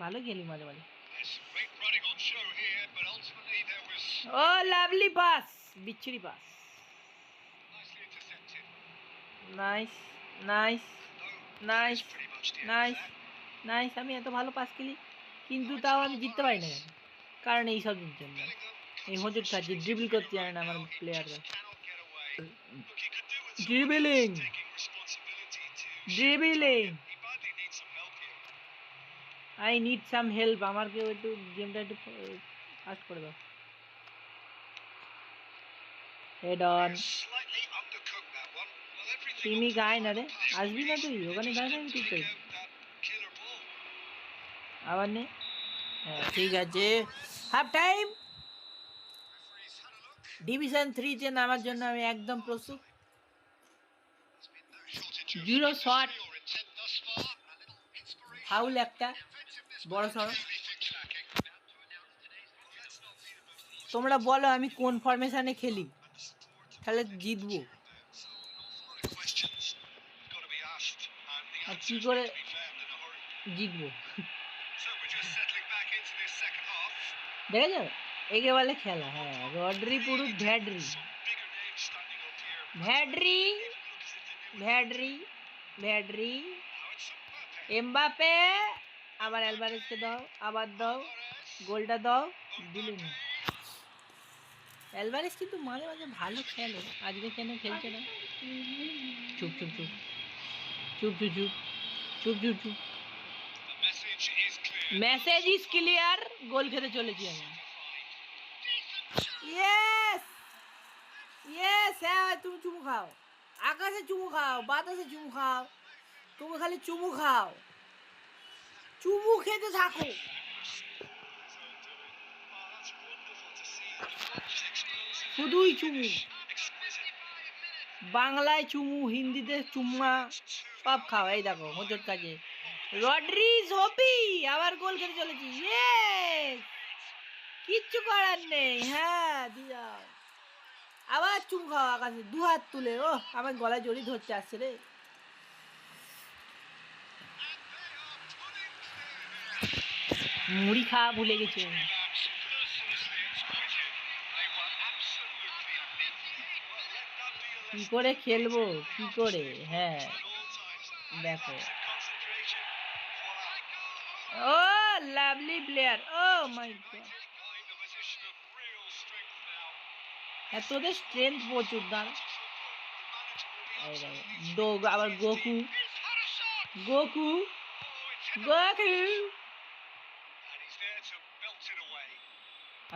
ভালো খেলি মাঝে মাঝে। ও লাভলি পাস, বিচ্ছিরি pass. Nice nice nice nice nice. আমি এত ভালো পাস খেলি, কিন্তু তাও আমি জিততে পারি না। কারণ এই সব জন্য এই হোঁচট খাচ্ছি, ড্রিবল করতে জানে না আমার প্লেয়াররা। Dribbling dribbling, I need some help. আমাকে একটু গেমটা একটু ফাস্ট করে দাও। Head on. সিমি গায় না রে, আসবি না তুই ওখানে? দাঁড়ায় আমি ঠিক করি। আবার নে, হ্যাঁ ঠিক আছে। Half time. ডিভিশন 3-তে নামার জন্য আমি একদম প্রস্তুত। 0 শট, ফাউল একটা বড় সড়ো। তোমরা বলো আমি কোন ফরমেশনে খেলি, তাহলে জিতবো। আর কি করে জিতবো? দেখেছো, একে বলে খেলা। হ্যাঁ, রড্রি পুরুষ, ভ্যাডরি ভ্যাডরি ভ্যাডরি ভ্যাডরি। এমবাপে, আবার অ্যালভারেজকে দাও, আবার দাও, গোলটা দাও, দিলে না। অ্যালভারেজ কিন্তু মাঝে মাঝে ভালো খেলে, আজকে কেন খেলছে না? চুপ চুপ চুপ চুপ চুপ চুপ চুপ চুপ চুপ। মেসেজ ইজ ক্লিয়ার, গোল খেতে চলেছি আমি। ইয়েস ইয়েস, হ্যাঁ তুমি চুমু খাও, আকাশে চুমু খাও, বাতাসে চুমু খাও, তুমি খালি চুমু খাও, চুমু খেতে থাকো। শুধুই চুমু, বাংলায় চুমু, হিন্দিতে চুম্মা, সব খাও। এই দেখো হোঁচট কাজে রড্রিজ হপি আবার গোল খেতে চলেছি, ইয়েস, কিচ্ছু করার নেই। হ্যাঁ দিয়া আবার চুম খাওয়া আকাশে দু হাত তুলে, ও আমার গলায় জড়িয়ে ধরতে আসছে রে। মুড়ি খাওয়া ভুলে গেছে। কি করে খেলবো, কি করে? হ্যাঁ দেখো, ও লাভলি প্লেয়ার, ও মাই গড। হ্যাঁ তোদের স্ট্রেংথ প্রচুর, দাঁড়া। আবার গোকু, গোকু, গোকু,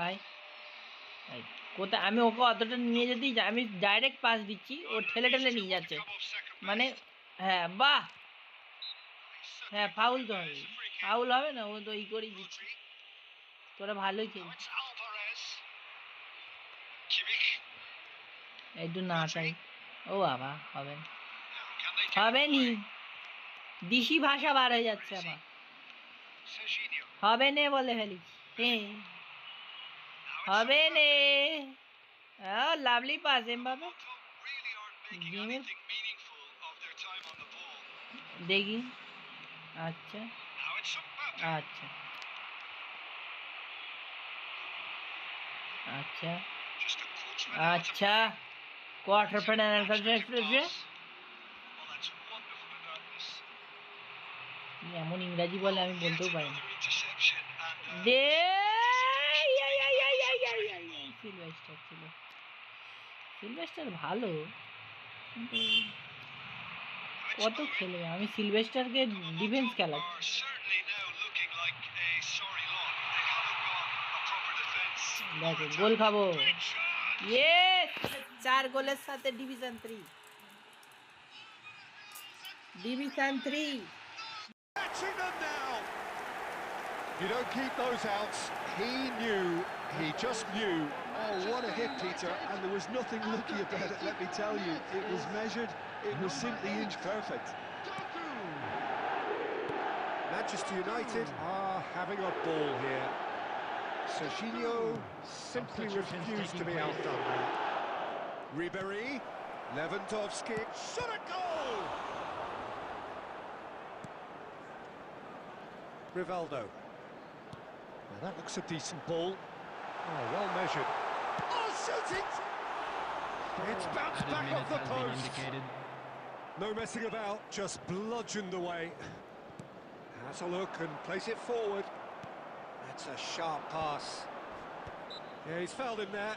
আয় কোথায়? আমি ওকে অতটা নিয়ে যেতেই, আমি ডাইরেক্ট পাস দিচ্ছি, ও ঠেলে ঠেলে নিয়ে যাচ্ছে, মানে হ্যাঁ বাহ, হ্যাঁ ফাউল তো হবে, ফাউল হবে না, ও তো ই করেই দিচ্ছে। তোরা ভালোই খেলছিস, একটু না চাই। ও বাবা হবে না, হবে নি, দিশি ভাষা বার হয়ে যাচ্ছে আমার, হবে নে বলে ফেলিস, হবে নে। লাভলি পাস এমবাপে, গেমের দেখি। আচ্ছা আচ্ছা আচ্ছা আচ্ছা, কোয়ার্টার ফাইনাল এমন ইংরাজি বলে আমি বলতেও পারি না। দে সিলভেস্টার ছিল, সিলভেস্টার ভালো, কিন্তু কত খেলবে? আমি সিলভেস্টারকে ডিফেন্স খেলাচ্ছি। দেখো গোল খাবো, ইয়েস, 4 গোলের সাথে division 3, division 3। Catching them now. You don't keep those outs. He knew. He just knew. Oh, what a hit, Peter, and there was nothing lucky about it, let me tell you. It was measured, it was simply inch perfect. Manchester United are having a ball here. Serginho simply refused to be outdone there. Ribéry, Lewandowski, shot a goal! Rivaldo. Now that looks a decent ball. Oh, well measured. Oh, shooting! It's bounced back off the post. No messing about, just bludgeoned away. Has a look and place it forward. That's a sharp pass. Yeah, he's fouled him there.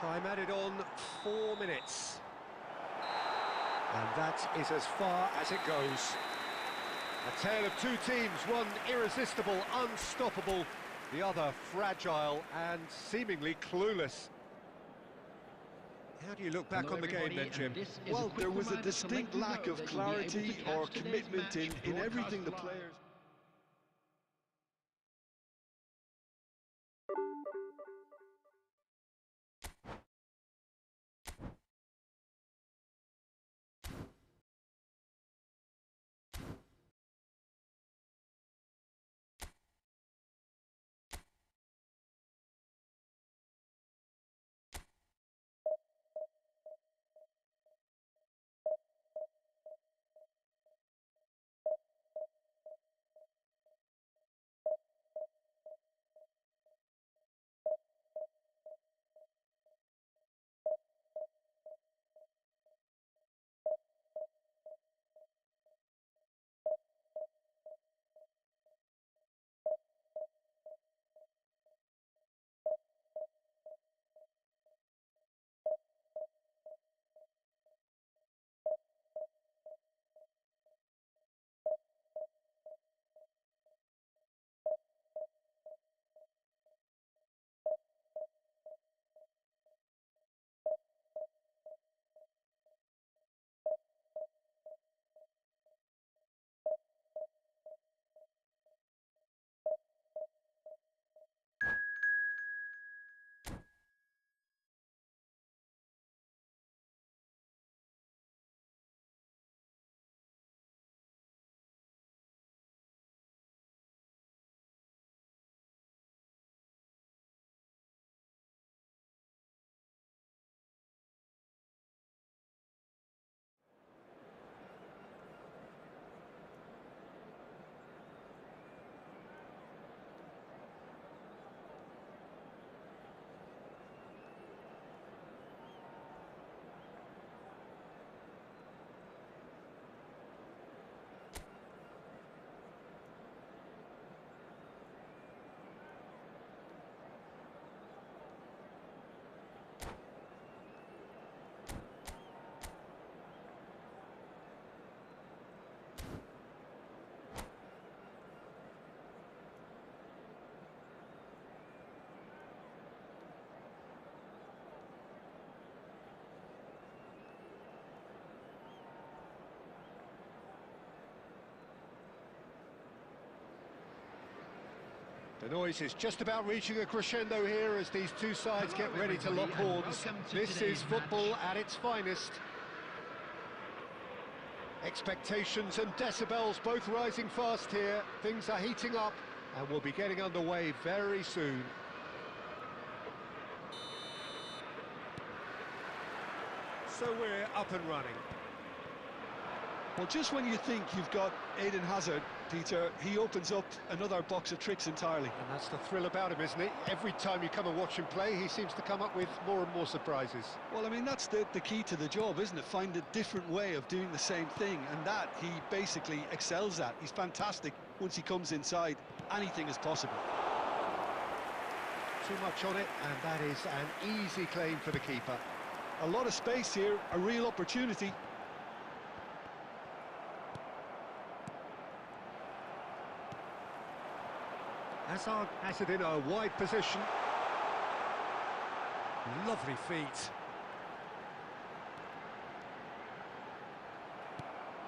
Time added on 4 minutes. And that is as far as it goes. A tale of two teams, one irresistible, unstoppable, the other fragile and seemingly clueless. How do you look back on the game then, Jim? Well, there was a distinct lack of clarity or commitment in everything the players... The noise is just about reaching a crescendo here as these two sides Hello, get ready to lock everybody, and horns. welcome to This today's is football match. at its finest. Expectations and decibels both rising fast here. Things are heating up and we'll be getting underway very soon. So we're up and running. Well, just when you think you've got Eden Hazard, Peter, he opens up another box of tricks entirely. And that's the thrill about him, isn't it? Every time you come and watch him play, he seems to come up with more and more surprises. Well, I mean, that's the key to the job, isn't it? Find a different way of doing the same thing, and that he basically excels at. He's fantastic once he comes inside. Anything is possible. Too much on it, and that is an easy claim for the keeper. A lot of space here, a real opportunity. Hazard has it in a wide position. Lovely feet.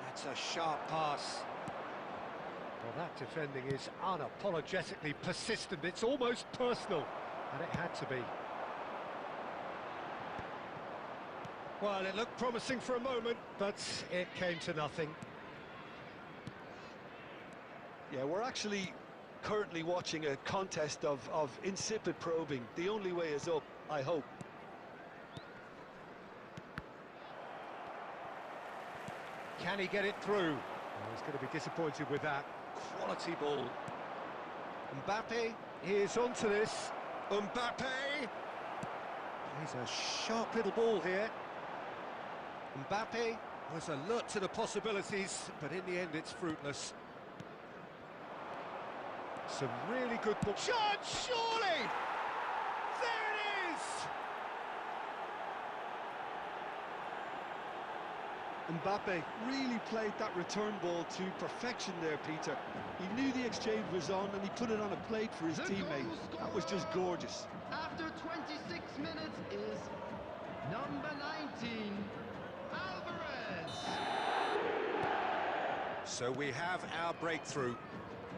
That's a sharp pass. Well, that defending is unapologetically persistent. It's almost personal, and it had to be. Well, it looked promising for a moment, but it came to nothing. Yeah, we're actually currently watching a contest of insipid probing. The only way is up, I hope. Can he get it through? Oh, he's going to be disappointed with that. Quality ball. Mbappe is onto this. Mbappe! He's a sharp little ball here. Mbappe was alert to the possibilities, but in the end it's fruitless. Some really good ball. Shot, surely! There it is! Mbappe really played that return ball to perfection there, Peter. He knew the exchange was on and he put it on a plate for his The teammate. goal That was just scorer gorgeous. After 26 minutes is number 19, Alvarez. So we have our breakthrough.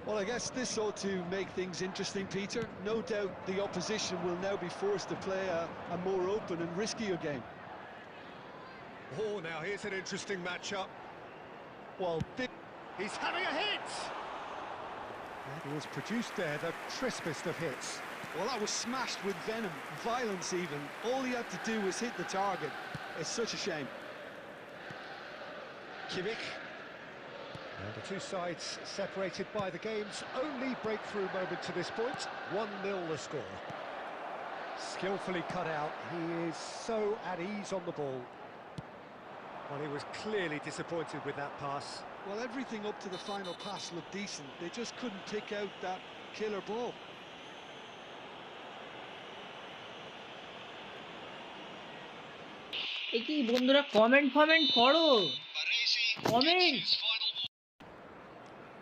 Well, I guess this ought to make things interesting, Peter. No doubt the opposition will now be forced to play a more open and riskier game. Oh, now here's an interesting matchup. Well, He's having a hit! And he has produced there the crispest of hits. well, that was smashed with venom, violence even. All he had to do was hit the target. It's such a shame. Kimmich. And the two sides separated by the game's only breakthrough moment to this point. 1-0 the score. Skillfully cut out. He is so at ease on the ball. Well, he was clearly disappointed with that pass. Well, everything up to the final pass looked decent. They just couldn't pick out that killer ball. এ কি বন্ধুরা comment করো comment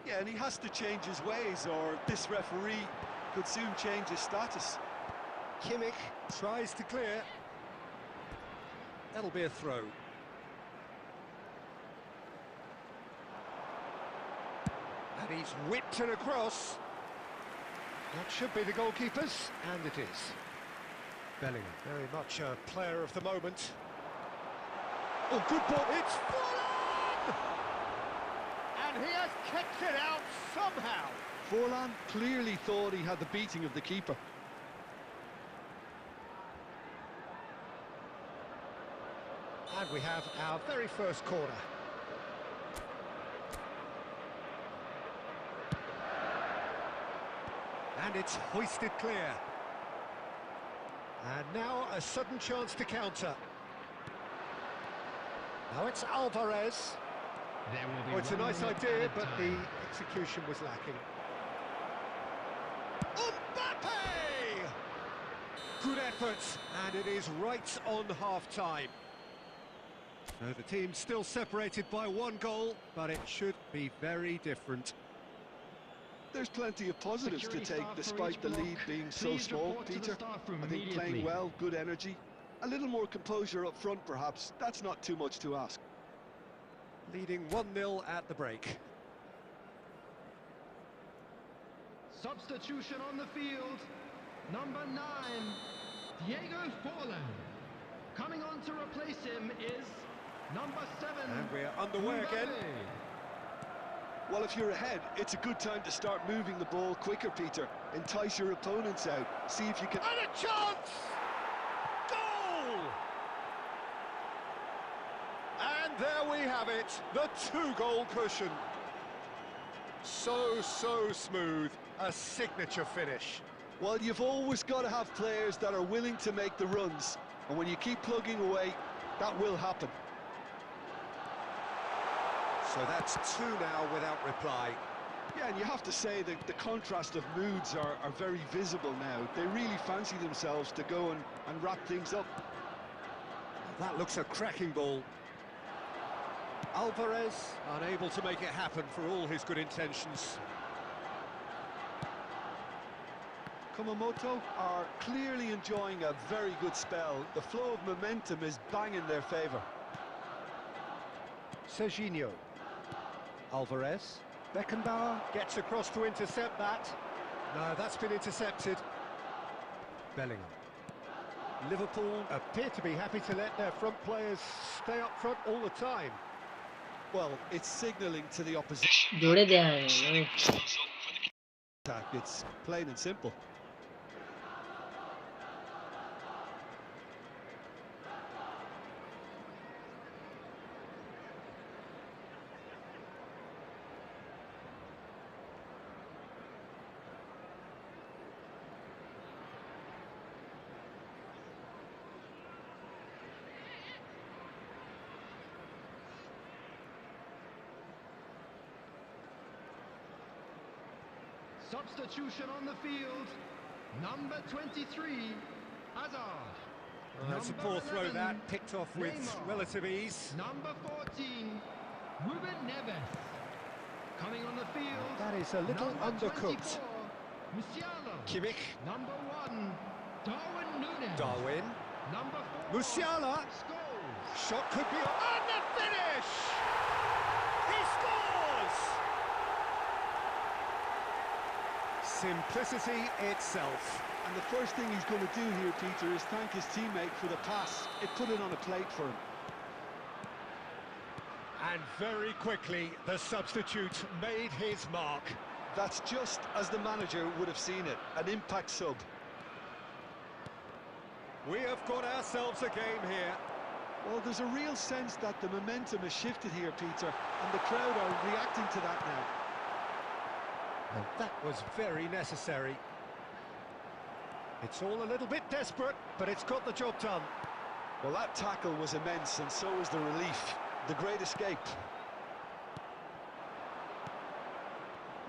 Yeah, and he has to change his ways or this referee could soon change his status. Kimmich tries to clear. That'll be a throw. And he's whipped it across. That should be the goalkeeper's, and it is. Bellingham, very much a player of the moment. Oh, good ball. It's Forlan! And he has kicked it out somehow. Forlan clearly thought he had the beating of the keeper. And we have our very first corner. And it's hoisted clear. And now a sudden chance to counter. Now it's Alvarez. There will be Oh, it's a one nice minute idea, added but time. the execution was lacking. Mbappe! Good effort, and it is right on half-time. So the team's still separated by one goal, but it should be very different. There's plenty of positives to Security take staff for despite each the block, lead being so please small, report to the Peter. staff room I think playing immediately. well, good energy. A little more composure up front, perhaps. That's not too much to ask. Leading 1-0 at the break. Substitution on the field. Number 9, Diego Forlan. Coming on to replace him is number 7. And we're underway again. Well, if you're ahead, it's a good time to start moving the ball quicker, Peter. Entice your opponents out. See if you can... And a chance! Goal! And there we have it, the 2-goal cushion. So smooth, a signature finish. Well, you've always got to have players that are willing to make the runs. And when you keep plugging away, that will happen. So that's 2 now without reply. Yeah, and you have to say that the contrast of moods are very visible now. They really fancy themselves to go and wrap things up. That looks a cracking ball. Alvarez unable to make it happen for all his good intentions. Kumamoto are clearly enjoying a very good spell. The flow of momentum is bang in their favour. Serginho. Alvarez. Beckenbauer gets across to intercept that. No, that's been intercepted. Bellingham. Liverpool appear to be happy to let their front players stay up front all the time. Well, it's signalling to the opposition. जोड़े दे रहे हैं Attack. It's plain and simple. Substitution on the field. Number 23, Hazard. That's a poor throw that, picked off with relative ease. Number 14, Ruben Neves. Coming on the field. That is a little number undercooked. 24, Musiala. Kimmich. Number 1, Darwin Núñez. Darwin. Number 4, Musiala. Scholes. Shot could be on. And the finish! He scores! Simplicity itself. And the first thing he's going to do here, Peter, is thank his teammate for the pass. It put it on a plate for him. And very quickly, the substitute made his mark. That's just as the manager would have seen it, an impact sub. We have got ourselves a game here. Well, there's a real sense that the momentum has shifted here, Peter, and the crowd are reacting to that now. And that was very necessary. It's all a little bit desperate, but it's got the job done. Well, that tackle was immense, and so was the relief. The great escape.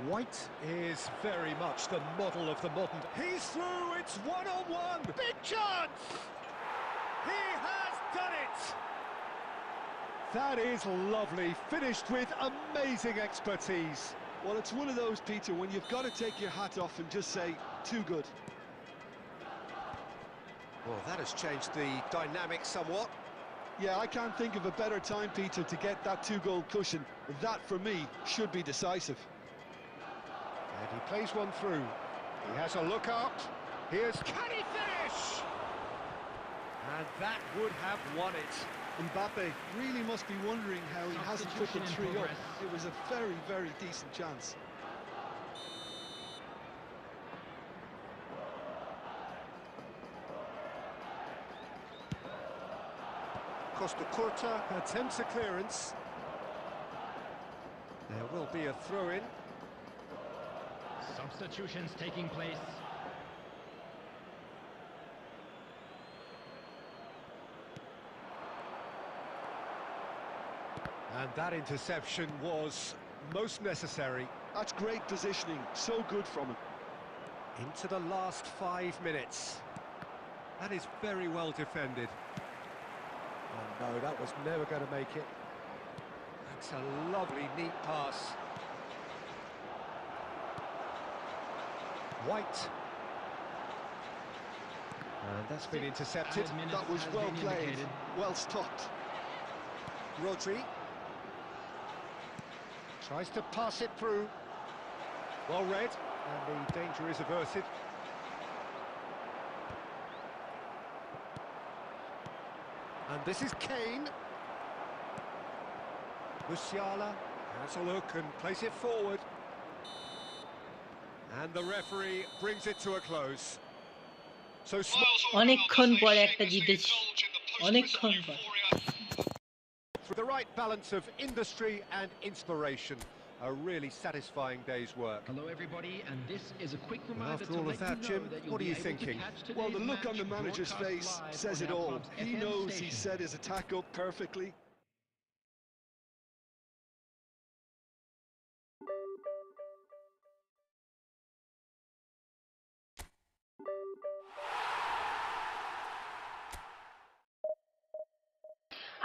White is very much the model of the modern... He's through, it's one-on-one! Big chance! He has done it! That is lovely, finished with amazing expertise. Well, it's one of those, Peter, when you've got to take your hat off and just say, too good. Well, that has changed the dynamic somewhat. Yeah, I can't think of a better time, Peter, to get that 2-goal cushion. That, for me, should be decisive. And he plays one through. He has a look up. Here's... Can he finish? And that would have won it. Mbappe really must be wondering how he hasn't put the 3 up. It was a very, very decent chance. Costa Curta attempts a clearance. There will be a throw-in. Substitutions taking place. And that interception was most necessary. That's great positioning, so good from him. Into the last 5 minutes. That is very well defended. Oh no, that was never going to make it. That's a lovely, neat pass. White. And that's been intercepted. That was well played, well stopped. Rodri. Tries to pass it through. Well read. And the danger is averted. And this is Kane. Musiala has a look and plays it forward. And the referee brings it to a close. So অনেকক্ষণ পরে একটা জিতেছি, অনেকক্ষণ পর। with the right balance of industry and inspiration, a really satisfying day's work. Hello everybody, and this is a quick reminder after to all of let that, you Jim, know that what you'll are be you able to thinking? catch Well, the today's look on the match manager's broadcast face live says on it our all. club's He FM knows he station. set his attack up perfectly.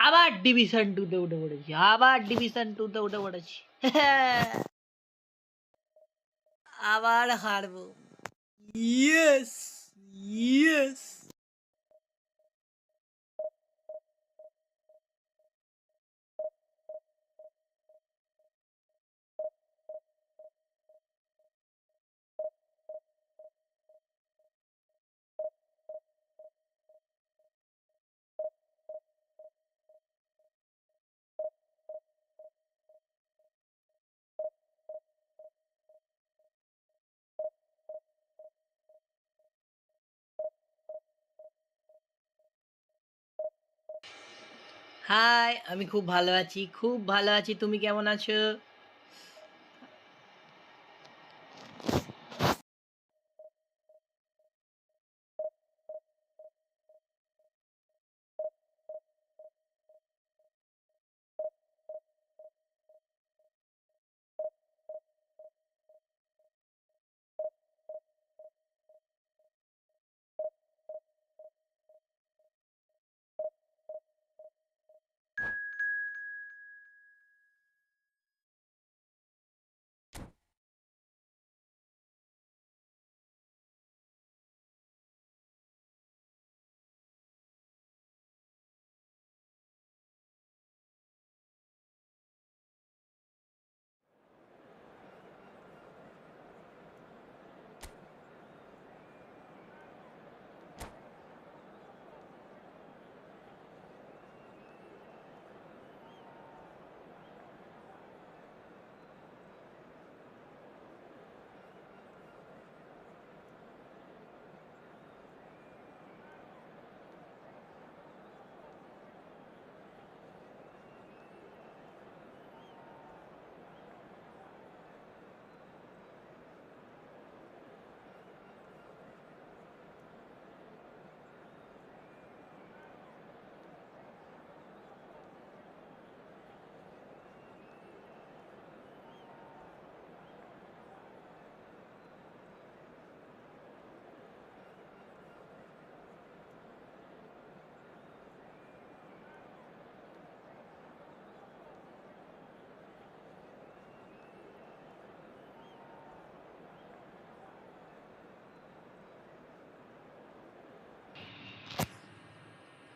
আবার division 2 তে উঠে পড়েছি, আবার division 2 তে উঠে পড়েছি। আবার হারবো। Yes, yes. High, আমি খুব ভালো আছি, খুব ভালো আছি। তুমি কেমন আছো?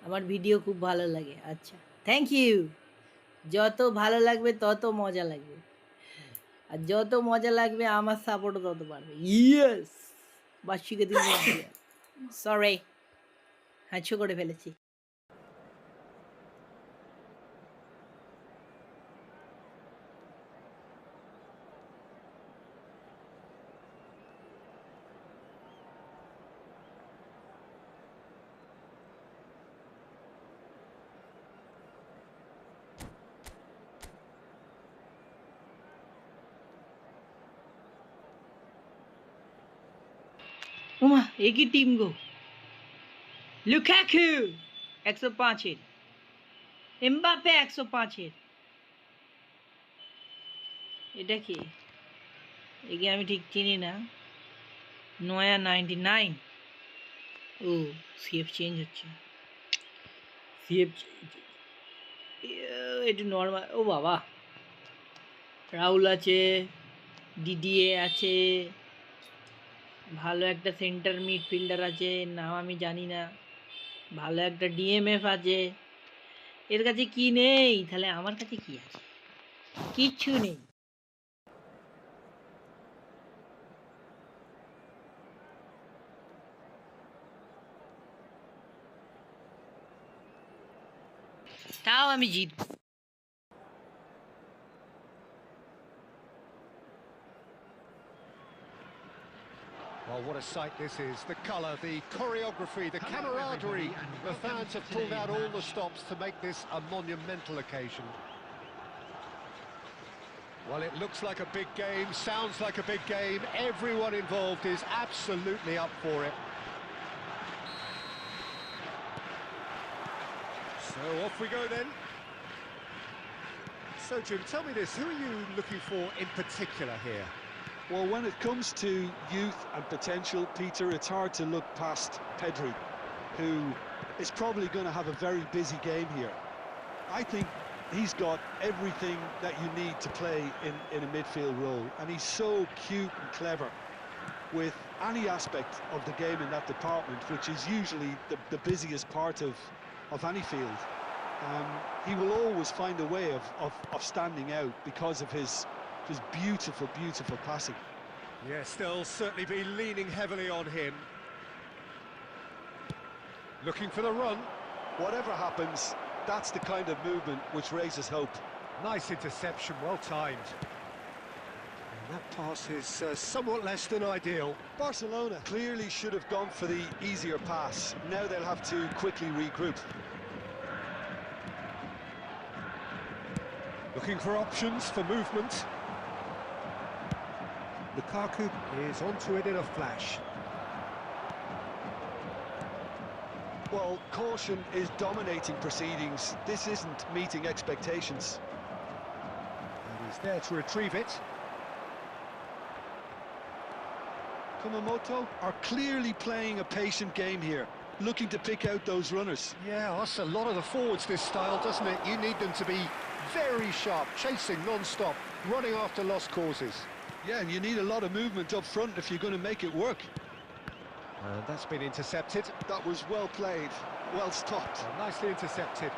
আমার ভিডিও খুব ভালো লাগে। আচ্ছা, থ্যাংক ইউ। যত ভালো লাগবে তত মজা লাগবে, আর যত মজা লাগবে আমার সাপোর্টও তত বাড়বে। ইয়েস, বার্ষিক দিন। সরি, হ্যাঁ, করে ফেলেছি। ওমা, একই টিম গো। লুকাকু 105-এর, এমবাপে 105-এর। এটা কি? একে আমি ঠিক চিনি না। নয়া 99। ও, সিএফ চেঞ্জ হচ্ছে, সিএফ চেঞ্জ। একটু নর্মাল। ও বাবা, রাহুল আছে, ডিডিএ আছে, ভালো একটা সেন্টার মিডফিল্ডার আছে, নাম আমি জানি না, ভালো একটা ডিএমএফ আছে। এর কাছে কি নেই? তাহলে আমার কাছে কি আছে? কিচ্ছু নেই। তাও আমি জিতবো। Well, what a sight this is. The colour, the choreography, the camaraderie. The fans have pulled out all the stops to make this a monumental occasion. Well, it looks like a big game, sounds like a big game. Everyone involved is absolutely up for it. So off we go then. So Jim, tell me this, who are you looking for in particular here? Well, when it comes to youth and potential, Peter, it's hard to look past Pedri, who is probably going to have a very busy game here. I think he's got everything that you need to play in a midfield role, and he's so cute and clever with any aspect of the game in that department, which is usually the busiest part of any field. He will always find a way of standing out because of his beautiful, beautiful passing. Yes, they'll certainly be leaning heavily on him. Looking for the run. Whatever happens, that's the kind of movement which raises hope. Nice interception, well timed. And that pass is somewhat less than ideal. Barcelona clearly should have gone for the easier pass. Now they'll have to quickly regroup. Looking for options for movement. Lukaku is onto it in a flash. Well, caution is dominating proceedings. This isn't meeting expectations. And he's there to retrieve it. Kumamoto are clearly playing a patient game here, looking to pick out those runners. Yeah, that's a lot of the forwards, this style, doesn't it? You need them to be very sharp, chasing non-stop, running after lost causes. Yeah, and you need a lot of movement up front if you're going to make it work. And that's been intercepted. That was well played, well stopped. Nicely intercepted.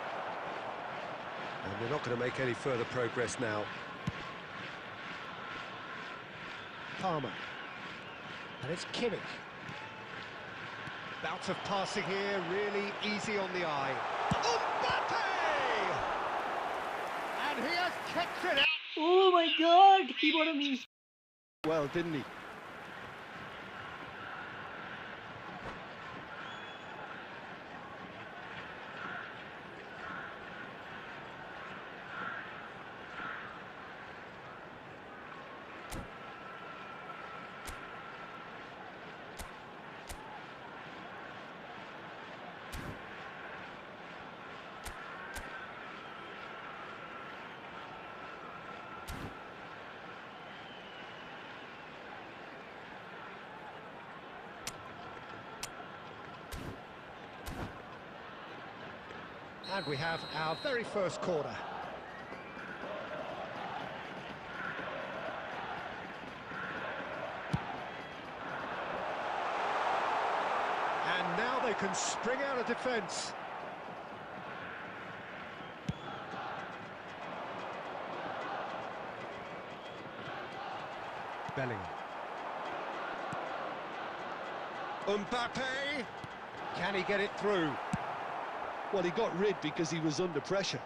And they're not going to make any further progress now. Palmer. And it's Kimmich. Bout of passing here, really easy on the eye. Mbappe! And he has kicked it out. Oh my god, কি বড় miss. Well, didn't he? And we have our very first corner. And now they can spring out of defence. Bellingham. Mbappe! Can he get it through? Well, he got rid because he was under pressure.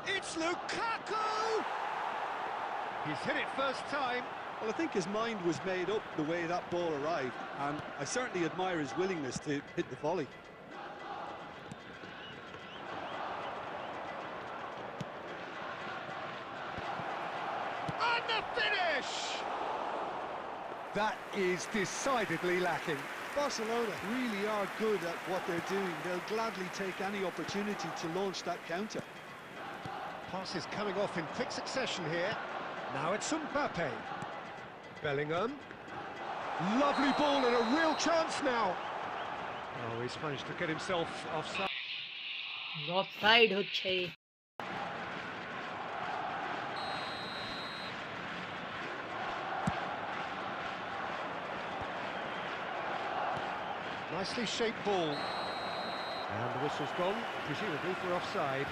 It's Lukaku! He's hit it first time. Well, I think his mind was made up the way that ball arrived, and I certainly admire his willingness to hit the volley. And the finish! That is decidedly lacking. Barcelona really are good at what they're doing. They'll gladly take any opportunity to launch that counter. Passes coming off in quick succession here. Now it's Mbappe. Bellingham. Lovely ball and a real chance now. Oh, he's managed to get himself offside. Offside হচ্ছে। Nicely shaped ball. And the whistle's gone, presumably for offside.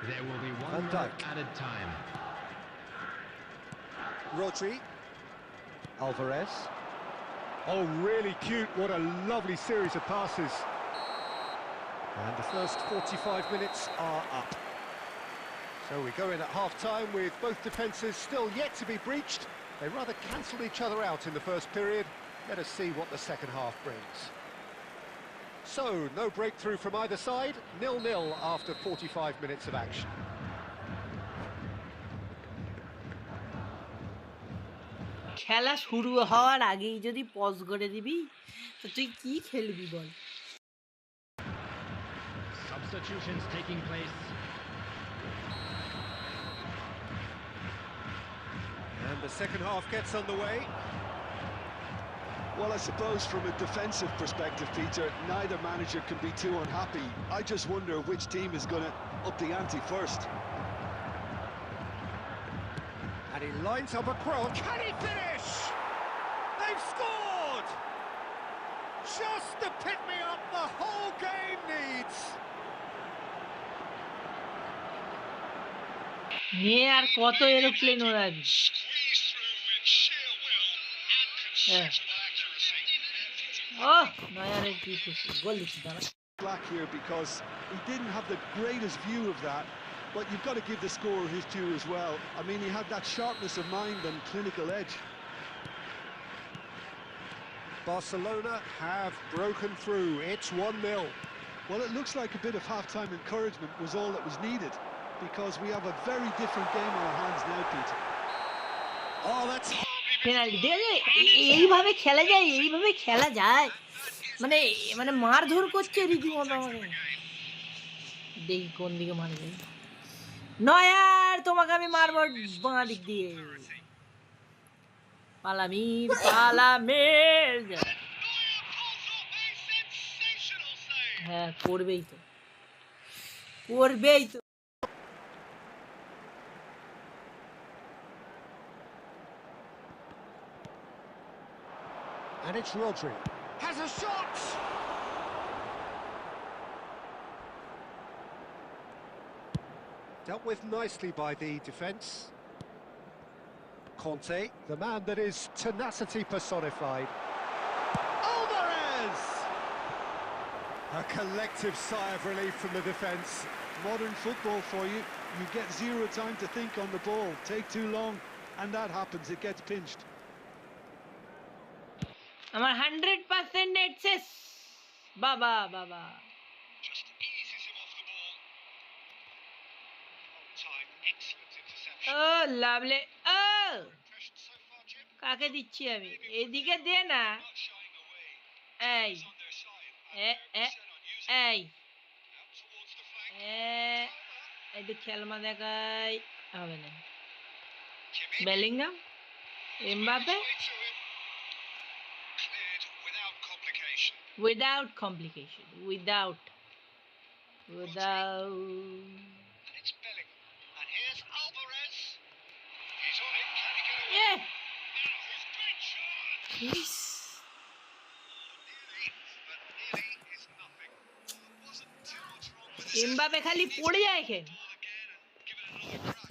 There will be Van 1 minute Dijk. added time. Rodri. Alvarez. Oh, really cute. What a lovely series of passes. And the first 45 minutes are up. So we go in at half-time with both defences still yet to be breached. They rather cancelled each other out in the first period. Let us see what the second half brings. So, no breakthrough from either side. 0-0 after 45 minutes of action. খেলা শুরু হওয়ার আগেই যদি pause করে দিবি তো তুই কি খেলবি বল? Substitutions taking place. And the second half gets underway. Well, I suppose from a defensive perspective, Peter, neither manager can be too unhappy. I just wonder which team is going to up the ante first. And he lines up a cross. Can he finish? They've scored! Just the pick-me-up the whole game needs. নিয়ে আর কত aeroplane ওড়াবি? ওহ, নয়ারের কি খুশি, গোল দিচ্ছি দাঁড়া। Black here because he didn't have the greatest view of that, but you've got to give the scorer his due as well. I mean, he had that sharpness of mind and clinical edge. Barcelona have broken through. It's 1-0. Well, it looks like a bit of half-time encouragement was all that was needed, because we have a very different game on our hands now, Peter. Oh, that's... penalty দেখে এইভাবে খেলা যায়, এইভাবে খেলা যায়, মানে মানে মারধর করছে রীতিমতো আমাকে। দেখি কোন দিকে মারবে। নয়ার, তোমাকে আমি মারবো বাঁ দিক দিয়ে। পালামির পালামের, হ্যাঁ করবেই তো, করবেই তো। And it's Rodri. Has a shot! Dealt with nicely by the defence. Conte, the man that is tenacity personified. Alvarez! A collective sigh of relief from the defence. Modern football for you. You get zero time to think on the ball. Take too long, and that happens. It gets pinched. আমার 100% net শেষ বাবা বাবা। Just eases him off the ball. On time, excellent interception. O লাভলে, O Impression so far, Jim? কাকে দিচ্ছি আমি? এদিকে দে না। Not shying away. এই He's on their side. A A Set on using এই out towards the flank. একটু খেলমা দেখাই, হবে না। Kimmich. Bellingham, Mbappe, Way to him. Cleared without complication. without complication, without. And it's Bellingham. And here's Alvarez. He's on it. Can he get away? Yeah. Now his great shot. Yes. Nearly, but nearly is nothing. There wasn't too much wrong with the Mbappe খালি পড়ে যায় কেন? ball again and give it another crack.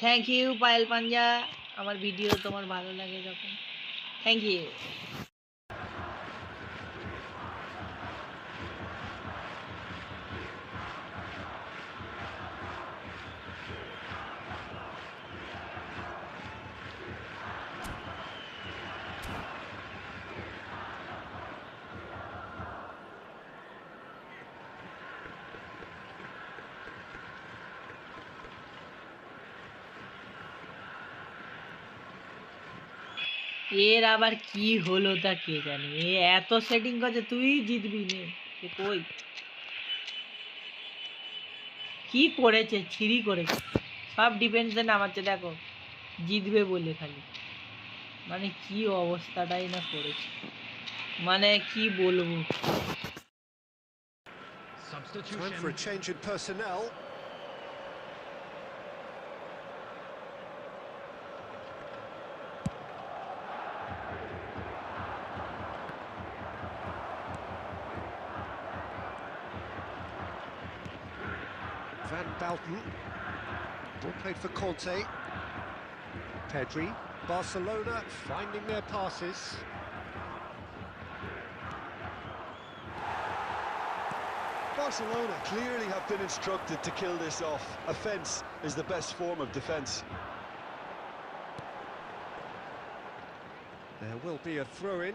Thank you Payel Panja, আমার video তোমার ভালো লাগে যখন। Thank you. এর আবার কি হলো তা কে জানে, এ এত সেটিং করছে, তুই জিতবি নে। এ কই কি করেছে, ছিরি করেছে, সব ডিফেন্সে নামাচ্ছে দেখো, জিতবে বলে খালি, মানে কি অবস্থাটাই না করেছে, মানে কি বলবো। Time for a change in personnel. Van Balten. Ball played for Conte. Pedri. Barcelona finding their passes. Barcelona clearly have been instructed to kill this off. Offence is the best form of defence. There will be a throw-in.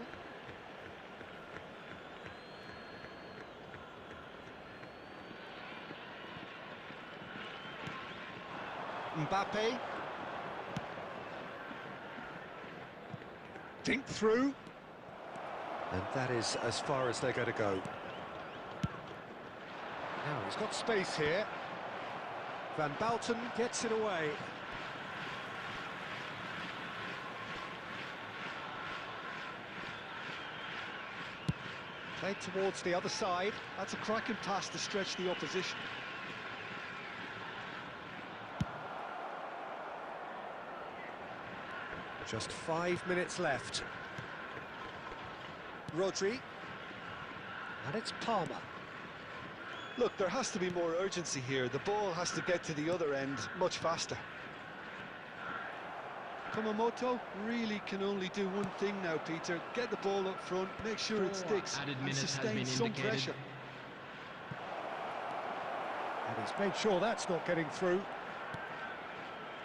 Mbappe. Dink through. And that is as far as they're going to go. Now he's got space here. Van Balten gets it away. Played towards the other side. That's a cracking pass to stretch the opposition. Just 5 minutes left. Rodri. And it's Palmer. Look, there has to be more urgency here. The ball has to get to the other end much faster. Kumamoto really can only do one thing now, Peter. Get the ball up front, make sure it sticks, and sustain some pressure. And he's made sure that's not getting through.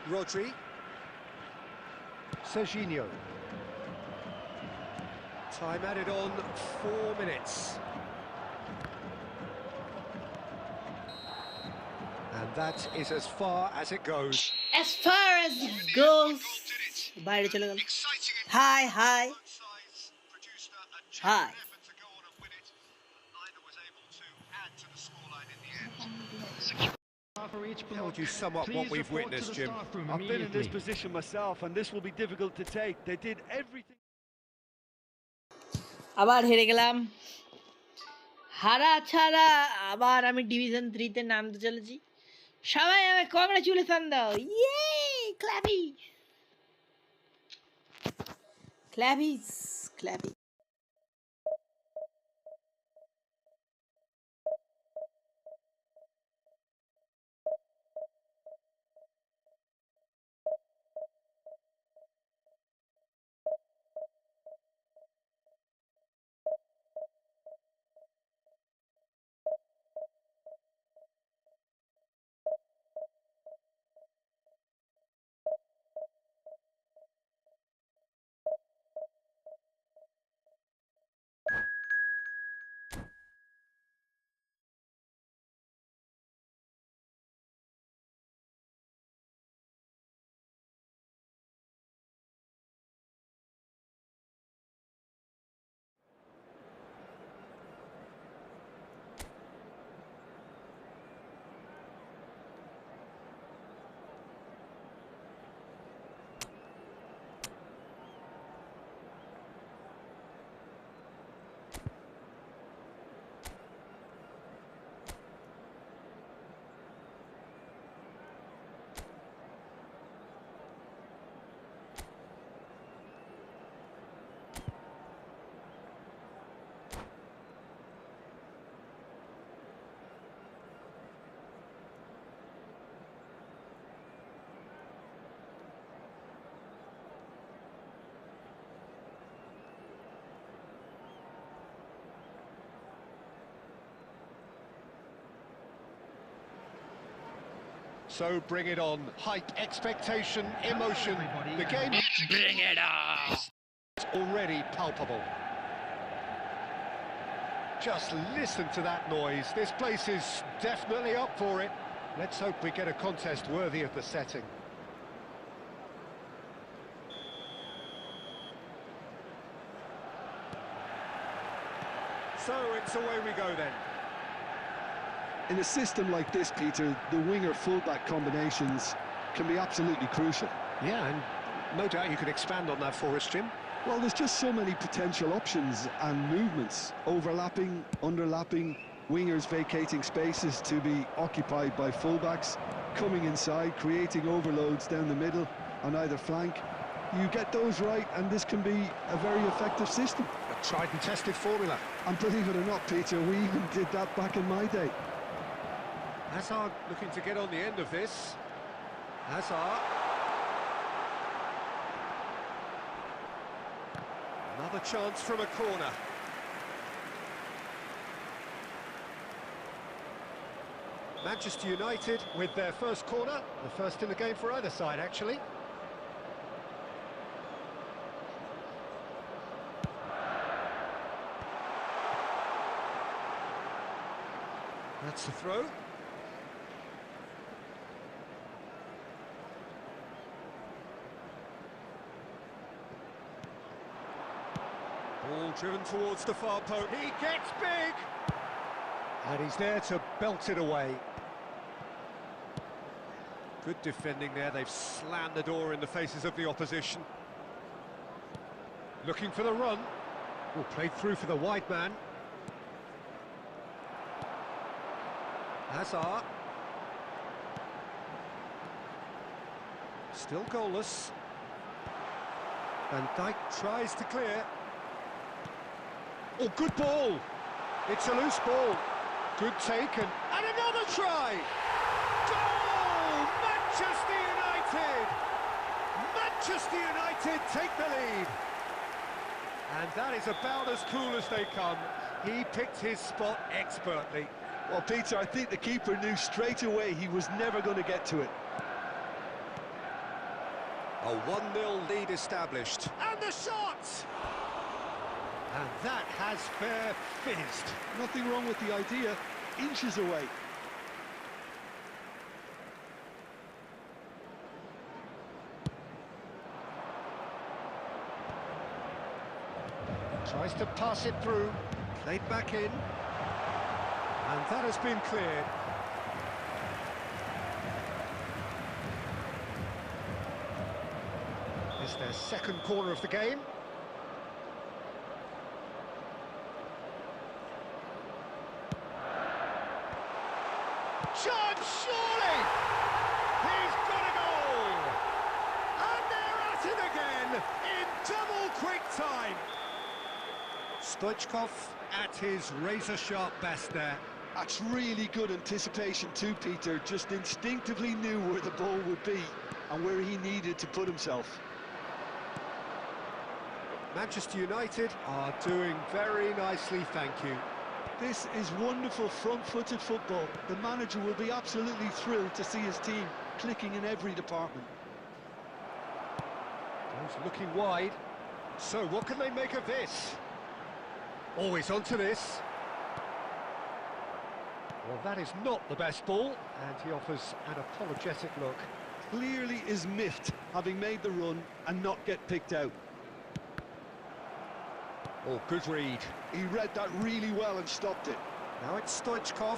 Rodri. Serginho. Time added on, 4 minutes. And that is as far as it goes. As far as it goes. বাইরে চলে গেল। Hi, hi. Hi. How would you sum up what we've witnessed, Jim? I've been in this position myself, and this will be difficult to take. They did everything. আবার হেরে গেলাম। হারা ছাড়া আবার আমি ডিভিশন 3 তে নামতে চলেছি। সবাই আমাকে কংগ্রাচুলেশন দাও। ইয়ে! ক্ল্যাপিস। ক্ল্যাপিস, ক্ল্যাপিস। So bring it on. Hype, expectation, emotion. The game Bring it on! is already palpable. Just listen to that noise. This place is definitely up for it. Let's hope we get a contest worthy of the setting. So it's away we go then. In a system like this, Peter, the winger-fullback combinations can be absolutely crucial. Yeah, and no doubt you could expand on that for us, Jim. Well, there's just so many potential options and movements, overlapping, underlapping, wingers vacating spaces to be occupied by fullbacks, coming inside, creating overloads down the middle on either flank. You get those right, and this can be a very effective system. A tried and tested formula. And believe it or not, Peter, we even did that back in my day. Hazard looking to get on the end of this. Hazard. Another chance from a corner. Manchester United with their first corner, the first in the game for either side, actually. That's the throw. Ball driven towards the far post. He gets big! And he's there to belt it away. Good defending there. They've slammed the door in the faces of the opposition. Looking for the run. Oh, played through for the wide man. Hazard. Still goalless. Van Dijk tries to clear. Oh, good ball. It's a loose ball. Good take and another try. Goal! Manchester United! Manchester United take the lead. And that is about as cool as they come. He picked his spot expertly. Well, Peter, I think the keeper knew straight away he was never going to get to it. A 1-0 lead established. And the shot! And that has fair finished. Nothing wrong with the idea. Inches away. Tries to pass it through. Played back in. And that has been cleared. It's their second corner of the game. Chance, surely! He's got a goal! And they're at it again in double quick time. Stoichkov at his razor-sharp best there. That's really good anticipation too, Peter. Just instinctively knew where the ball would be and where he needed to put himself. Manchester United are doing very nicely, thank you. This is wonderful front-footed football. The manager will be absolutely thrilled to see his team clicking in every department. Goes looking wide. So what can they make of this? Always onto this. Well, that is not the best ball, and he offers an apologetic look. Clearly is miffed, having made the run and not get picked out. Oh, good read. He read that really well and stopped it. Now it's Stoichkov.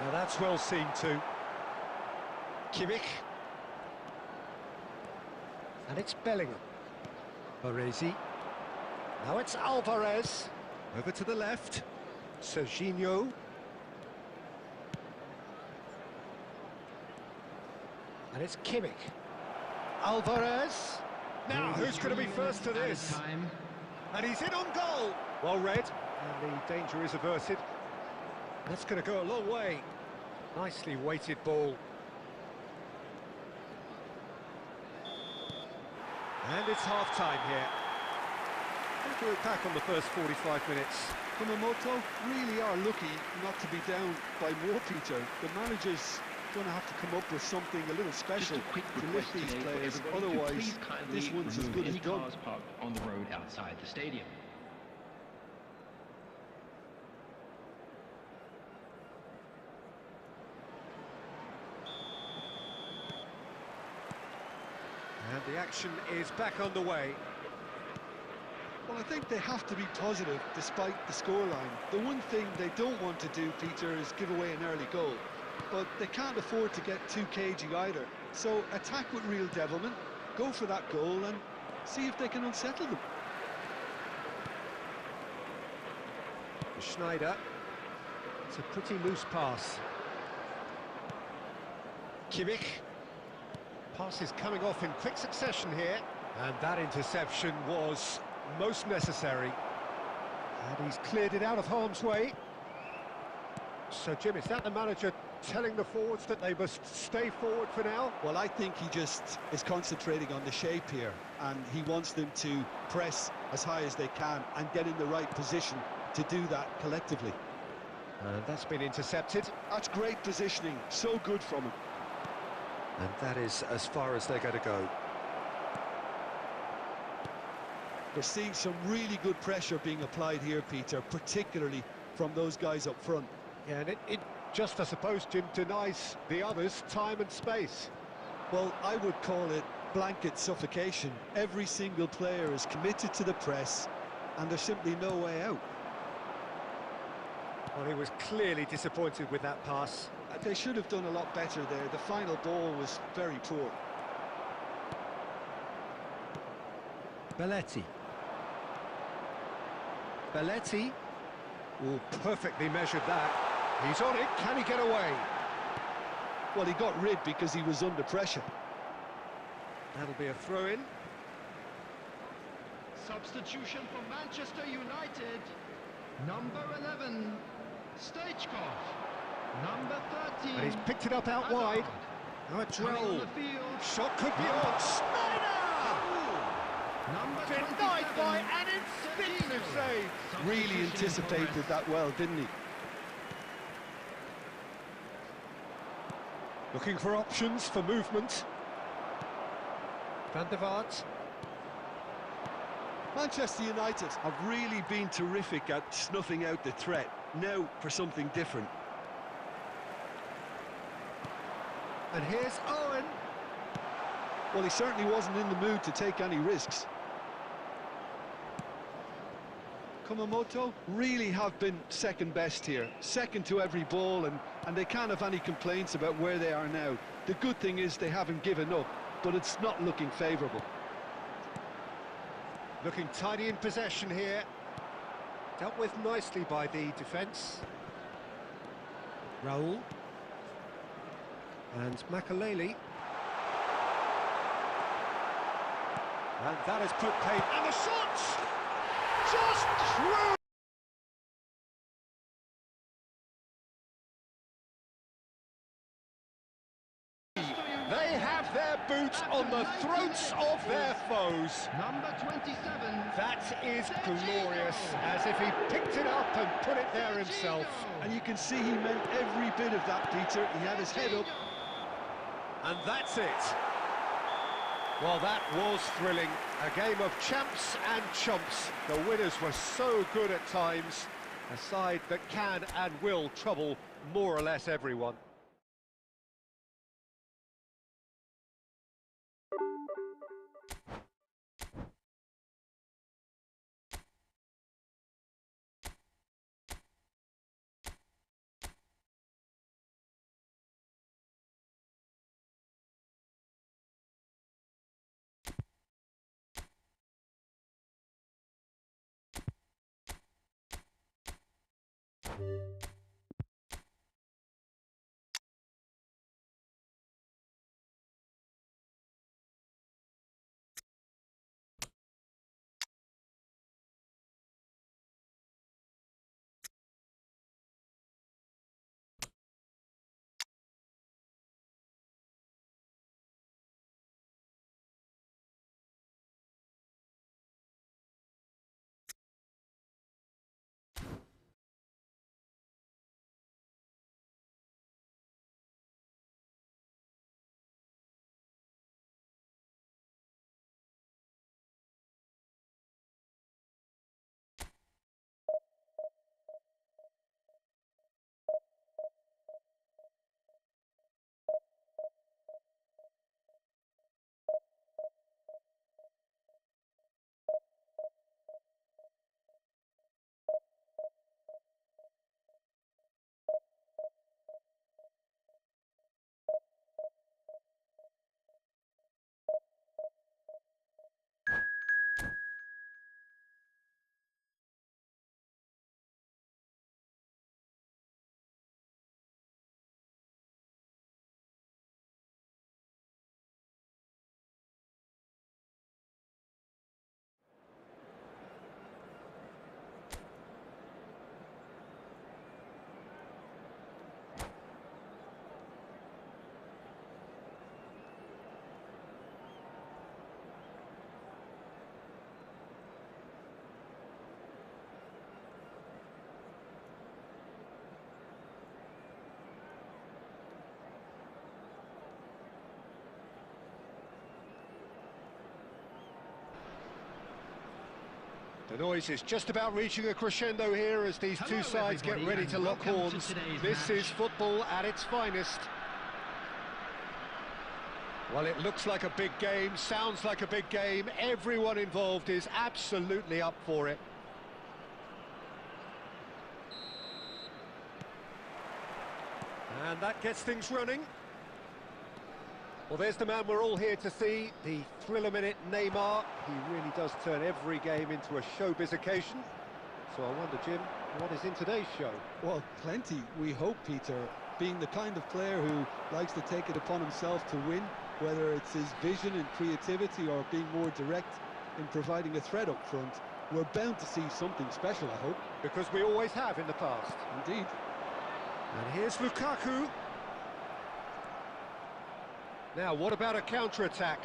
Now that's well seen too. Kimmich. And it's Bellingham. Baresi. Now it's Alvarez. Over to the left. Serginho. And it's Kimmich. Alvarez. Now, who's going to be first to this? And he's in on goal. Well read, and the danger is averted. That's going to go a long way. Nicely weighted ball. And it's half-time here. Let's look back on the first 45 minutes. Kumamoto really are lucky not to be down by more, Peter. The manager's going to have to come up with something a little special to lift these players. Otherwise, this one's as good as done. Cars parked on the road outside the stadium. And the action is back underway. Well, I think they have to be positive despite the scoreline. The one thing they don't want to do, Peter, is give away an early goal. But they can't afford to get too cagey either. So attack with real devilment, go for that goal and see if they can unsettle them. Schneider. It's a pretty loose pass. Kimmich. Pass is coming off in quick succession here. And that interception was most necessary. And he's cleared it out of harm's way. So, Jim, is that the manager telling the forwards that they must stay forward for now? Well, I think he just is concentrating on the shape here, and he wants them to press as high as they can and get in the right position to do that collectively. And that's been intercepted. That's great positioning, so good from him. And that is as far as they're going to go. We're seeing some really good pressure being applied here, Peter, particularly from those guys up front. Yeah, and it just, I suppose, Jim, denies the others time and space. Well, I would call it blanket suffocation. Every single player is committed to the press, and there's simply no way out. Well, he was clearly disappointed with that pass. They should have done a lot better there. The final ball was very poor. Belletti. Belletti. Oh, perfectly measured that. He's on it. Can he get away? Well, he got rid because he was under pressure. That'll be a throw-in. Substitution for Manchester United. Number 11, Stoichkov. Number 13. And he's picked it up out Hazard. wide. Oh, a Coming on drill. the field. Shot could be on. Snyder! Number Denied 27, by an instinctive Serginho. save. Really Substitution for anticipated West. that well, didn't he? Looking for options for movement. Van der Vaart. Manchester United have really been terrific at snuffing out the threat. Now for something different. And here's Owen. Well, he certainly wasn't in the mood to take any risks. Kumamoto really have been second best here, second to every ball, and they can't have any complaints about where they are now. The good thing is they haven't given up, but it's not looking favourable. Looking tidy in possession here. Dealt with nicely by the defence. Raul. And Makaleli. And that has put paid. And the shots! Just through! They have their boots on the throats of their foes. Number 27. That is glorious, as if he picked it up and put it there himself. And you can see he meant every bit of that, Peter. He had his head up. And that's it. Well, that was thrilling. A game of champs and chumps. The winners were so good at times. A side that can and will trouble more or less everyone. The noise is just about reaching a crescendo here as these two sides get ready to lock horns. This is football at its finest. Well, it looks like a big game, sounds like a big game. Everyone involved is absolutely up for it. And that gets things running. Well, there's the man we're all here to see, the thriller-minute Neymar. He really does turn every game into a showbiz occasion. So I wonder, Jim, what is in today's show? Well, plenty, we hope, Peter. Being the kind of player who likes to take it upon himself to win, whether it's his vision and creativity or being more direct in providing a threat up front, we're bound to see something special, I hope. Because we always have in the past. Indeed. And here's Lukaku. Now, what about a counter-attack?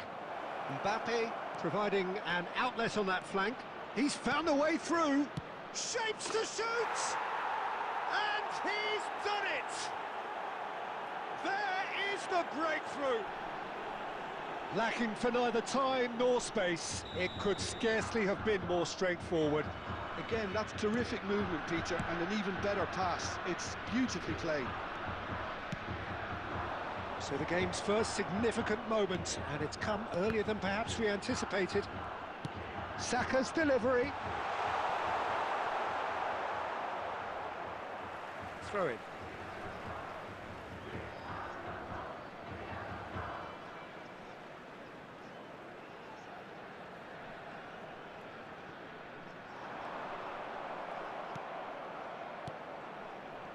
Mbappe providing an outlet on that flank. He's found a way through. Shapes to shoot! And he's done it! There is the breakthrough! Lacking for neither time nor space. It could scarcely have been more straightforward. Again, that's terrific movement, Peter, and an even better pass. It's beautifully played. So the game's first significant moment, and it's come earlier than perhaps we anticipated. Saka's delivery. Throw in.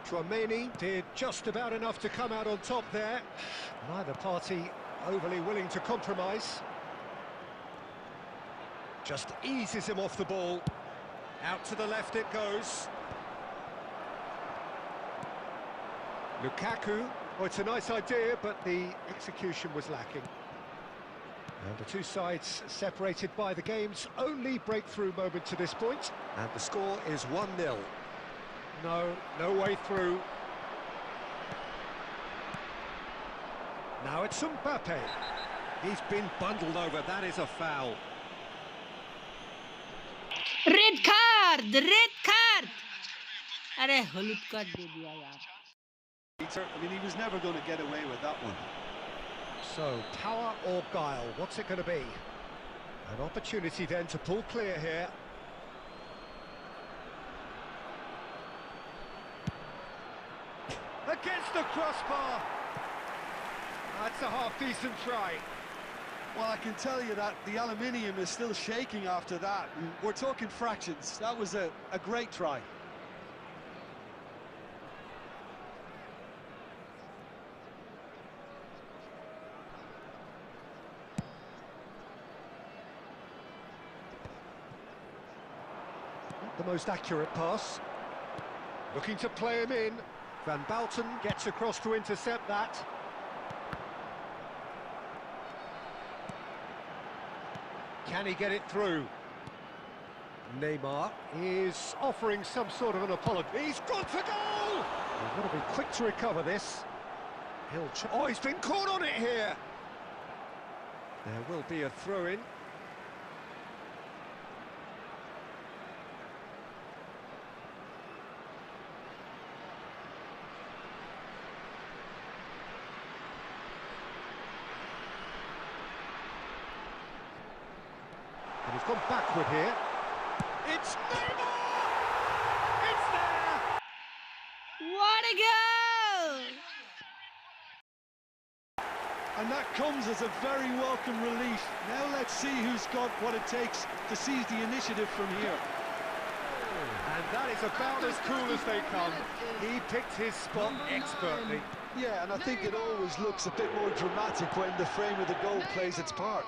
Tchouaméni did just about enough to come out on top there. Neither party overly willing to compromise. Just eases him off the ball. Out to the left it goes. Lukaku. Oh, it's a nice idea, but the execution was lacking. And the two sides separated by the game's only breakthrough moment to this point. And the score is 1-0. No way through. Now it's Mbappe. He's been bundled over, that is a foul. Red card अरे हलूद card दे दिया यार. Peter, I mean, he was never going to get away with that one. So, power or guile, what's it going to be? An opportunity then to pull clear here. Against the crossbar. That's a half-decent try. Well, I can tell you that the aluminium is still shaking after that. We're talking fractions. That was a great try. Not the most accurate pass. Looking to play him in. Van Bouten gets across to intercept that. Can he get it through? Neymar is offering some sort of an apology. He's got to go! He's got to be quick to recover this. Oh, he's been caught on it here. There will be a throw-in. And he's gone backward here. It's Neymar! It's there! What a goal! And that comes as a very welcome relief. Now let's see who's got what it takes to seize the initiative from here. And that is about as cool as they come. He picked his spot expertly. Yeah, and I think it always looks a bit more dramatic when the frame of the goal plays its part.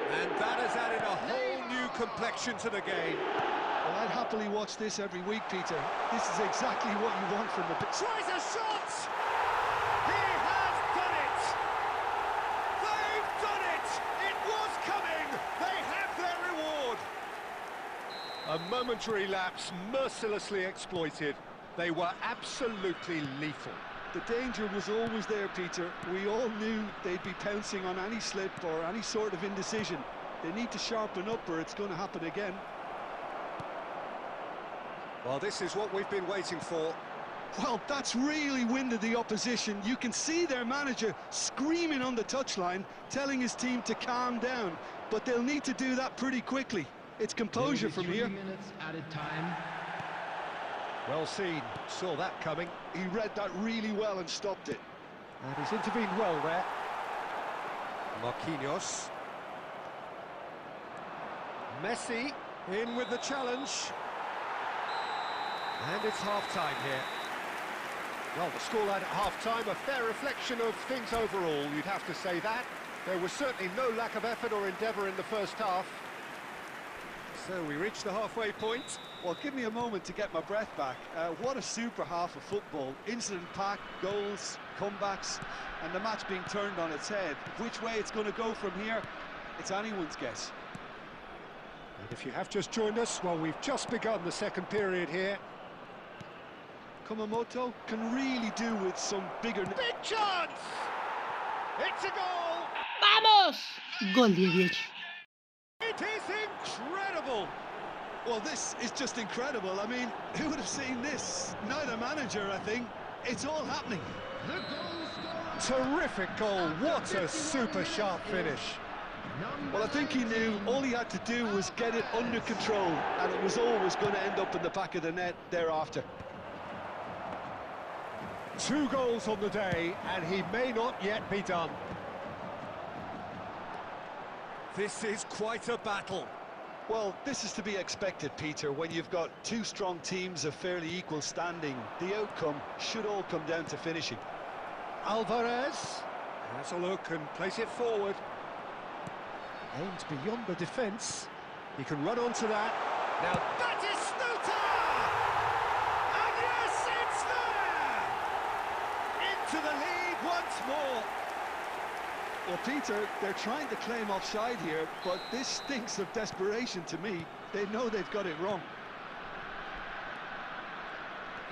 And that has added a whole new complexion to the game. Well, I'd happily watch this every week, Peter. This is exactly what you want from the... Tries a shot! He has done it! They've done it! It was coming! They have their reward! A momentary lapse mercilessly exploited. They were absolutely lethal. The danger was always there, Peter. We all knew they'd be pouncing on any slip or any sort of indecision. They need to sharpen up or it's going to happen again. Well, this is what we've been waiting for. Well, that's really winded the opposition. You can see their manager screaming on the touchline, telling his team to calm down. But they'll need to do that pretty quickly. It's composure from here. 3 minutes added time. Well seen, saw that coming. He read that really well and stopped it. And he's intervened well there. Marquinhos. Messi in with the challenge. And it's half-time here. Well, the scoreline at half-time, a fair reflection of things overall, you'd have to say that. There was certainly no lack of effort or endeavour in the first half. So we reach the halfway point. Well, give me a moment to get my breath back. What a super half of football. Incident-packed, goals, comebacks, and the match being turned on its head. Which way it's going to go from here, it's anyone's guess. And if you have just joined us, well, we've just begun the second period here. Kumamoto can really do with some bigger... Big chance! It's a goal! Vamos! গোল দিয়ে দিয়েছি। It is incredible! Well, this is just incredible. I mean, who would have seen this? Neither manager, I think. It's all happening. The goal scorer. Terrific goal, what a super sharp finish. Well, I think he knew all he had to do was get it under control, and it was always going to end up in the back of the net thereafter. 2 goals on the day, and he may not yet be done. This is quite a battle. Well, this is to be expected, Peter, when you've got 2 strong teams of fairly equal standing. The outcome should all come down to finishing. Alvarez has a look and plays it forward. Aimed beyond the defence. He can run onto that. Now that is Snuta! And yes, it's there! Into the lead once more. Well, Peter, they're trying to claim offside here, but this stinks of desperation to me. They know they've got it wrong.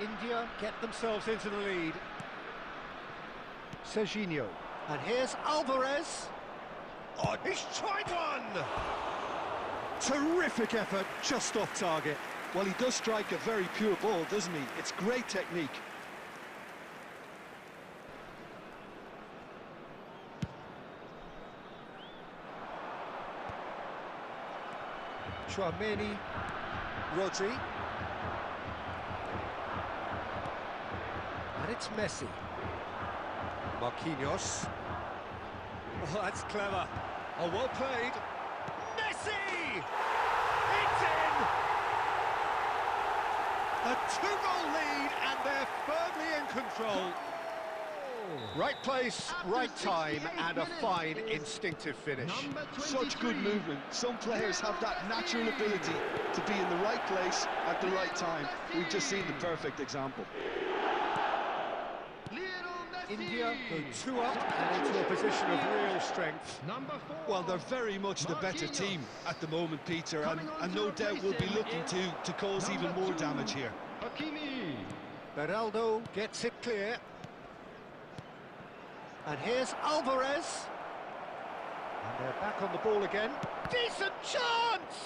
India get themselves into the lead. Serginho. And here's Alvarez. Oh, he's tried one! Terrific effort, just off target. Well, he does strike a very pure ball, doesn't he? It's great technique. Chouameni, Rodri. And it's Messi. Marquinhos. Oh, that's clever. Oh, well played. Messi! It's in! A 2-goal lead, and they're firmly in control. Right place, right time, and a fine instinctive finish. Such good movement. Some players have that natural ability to be in the right place at the right time. We've just seen the perfect example. India go 2 up and into a position of real strength. Well, they're very much the better team at the moment, Peter, and no doubt will be looking to cause even more damage here. Beraldo gets it clear. And here's Alvarez. And they're back on the ball again. Decent chance!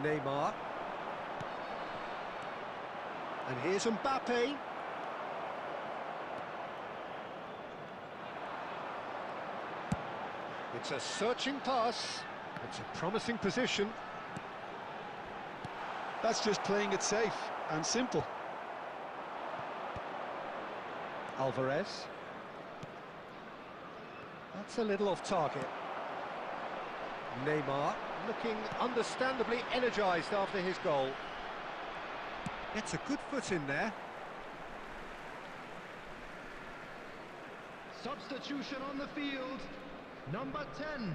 Neymar. And here's Mbappe. It's a searching pass. It's a promising position. That's just playing it safe and simple. Alvarez. That's a little off target. Neymar looking understandably energised after his goal. Gets a good foot in there. Substitution on the field. Number 10,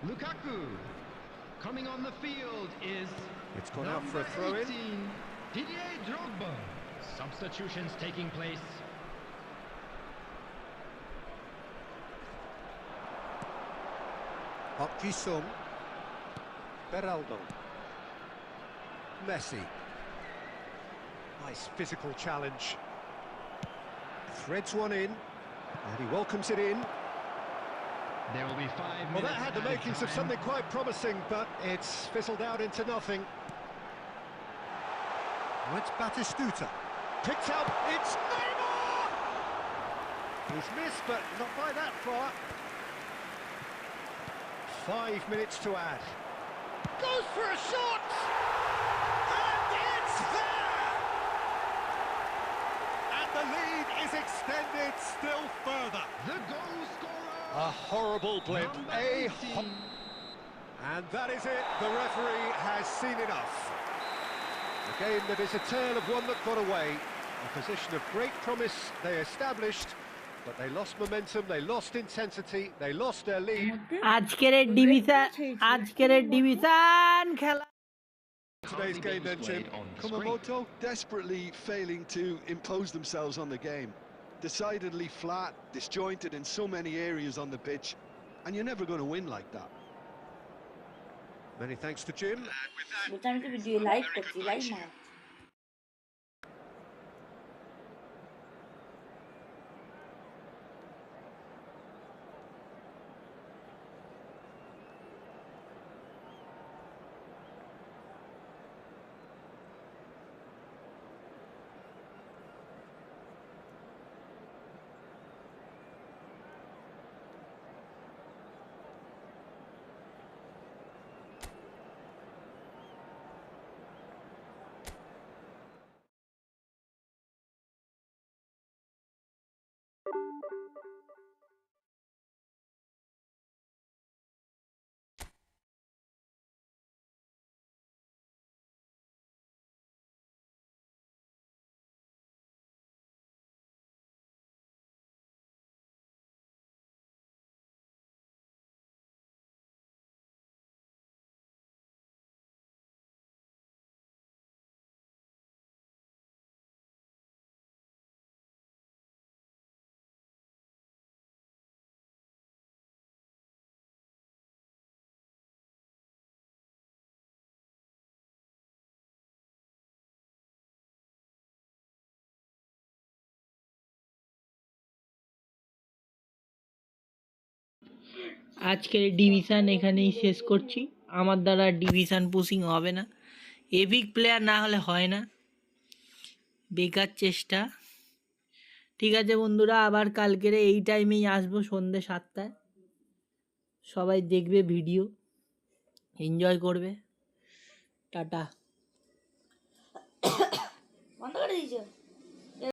Lukaku. Coming on the field is... It's gone out for a throw-in. 18, Didier Drogba. Substitutions taking place. Park Ji-sung. Beraldo. Messi. Nice physical challenge. Threads one in, and he welcomes it in. There will be 5 minutes. Well, that had the added makings of time. something quite promising, but it's fizzled out into nothing. Oh, it's Batistuta. Picked up, it's Neymar! He's missed, but not by that far. 5 minutes to add. Goes for a shot! And it's there! And the lead is extended still further. The goal scorer. A horrible blip, Number a 18. and that is it, the referee has seen enough. A game that is a tale of one that got away, a position of great promise they established, but they lost momentum, they lost intensity, they lost their lead. আজকের division খেলা Today's game then, Jim. Displayed on the screen. Kumamoto desperately failing to impose themselves on the game. Decidedly flat, disjointed in so many areas on the pitch, and you're never going to win like that. Many thanks to Jim. বলতে আমি তো video live করছি, live না। আজকের division এখানেই শেষ করছি। আমার দ্বারা ডিভিশন পুশিং হবে না, এপিক প্লেয়ার না হলে হয় না, বেকার চেষ্টা। ঠিক আছে বন্ধুরা, আবার কালকের এই টাইমেই আসবো সন্ধ্যে 7টায়। সবাই দেখবে ভিডিও, এনজয় করবে। টাটা। বন্ধ করে দিয়েছো?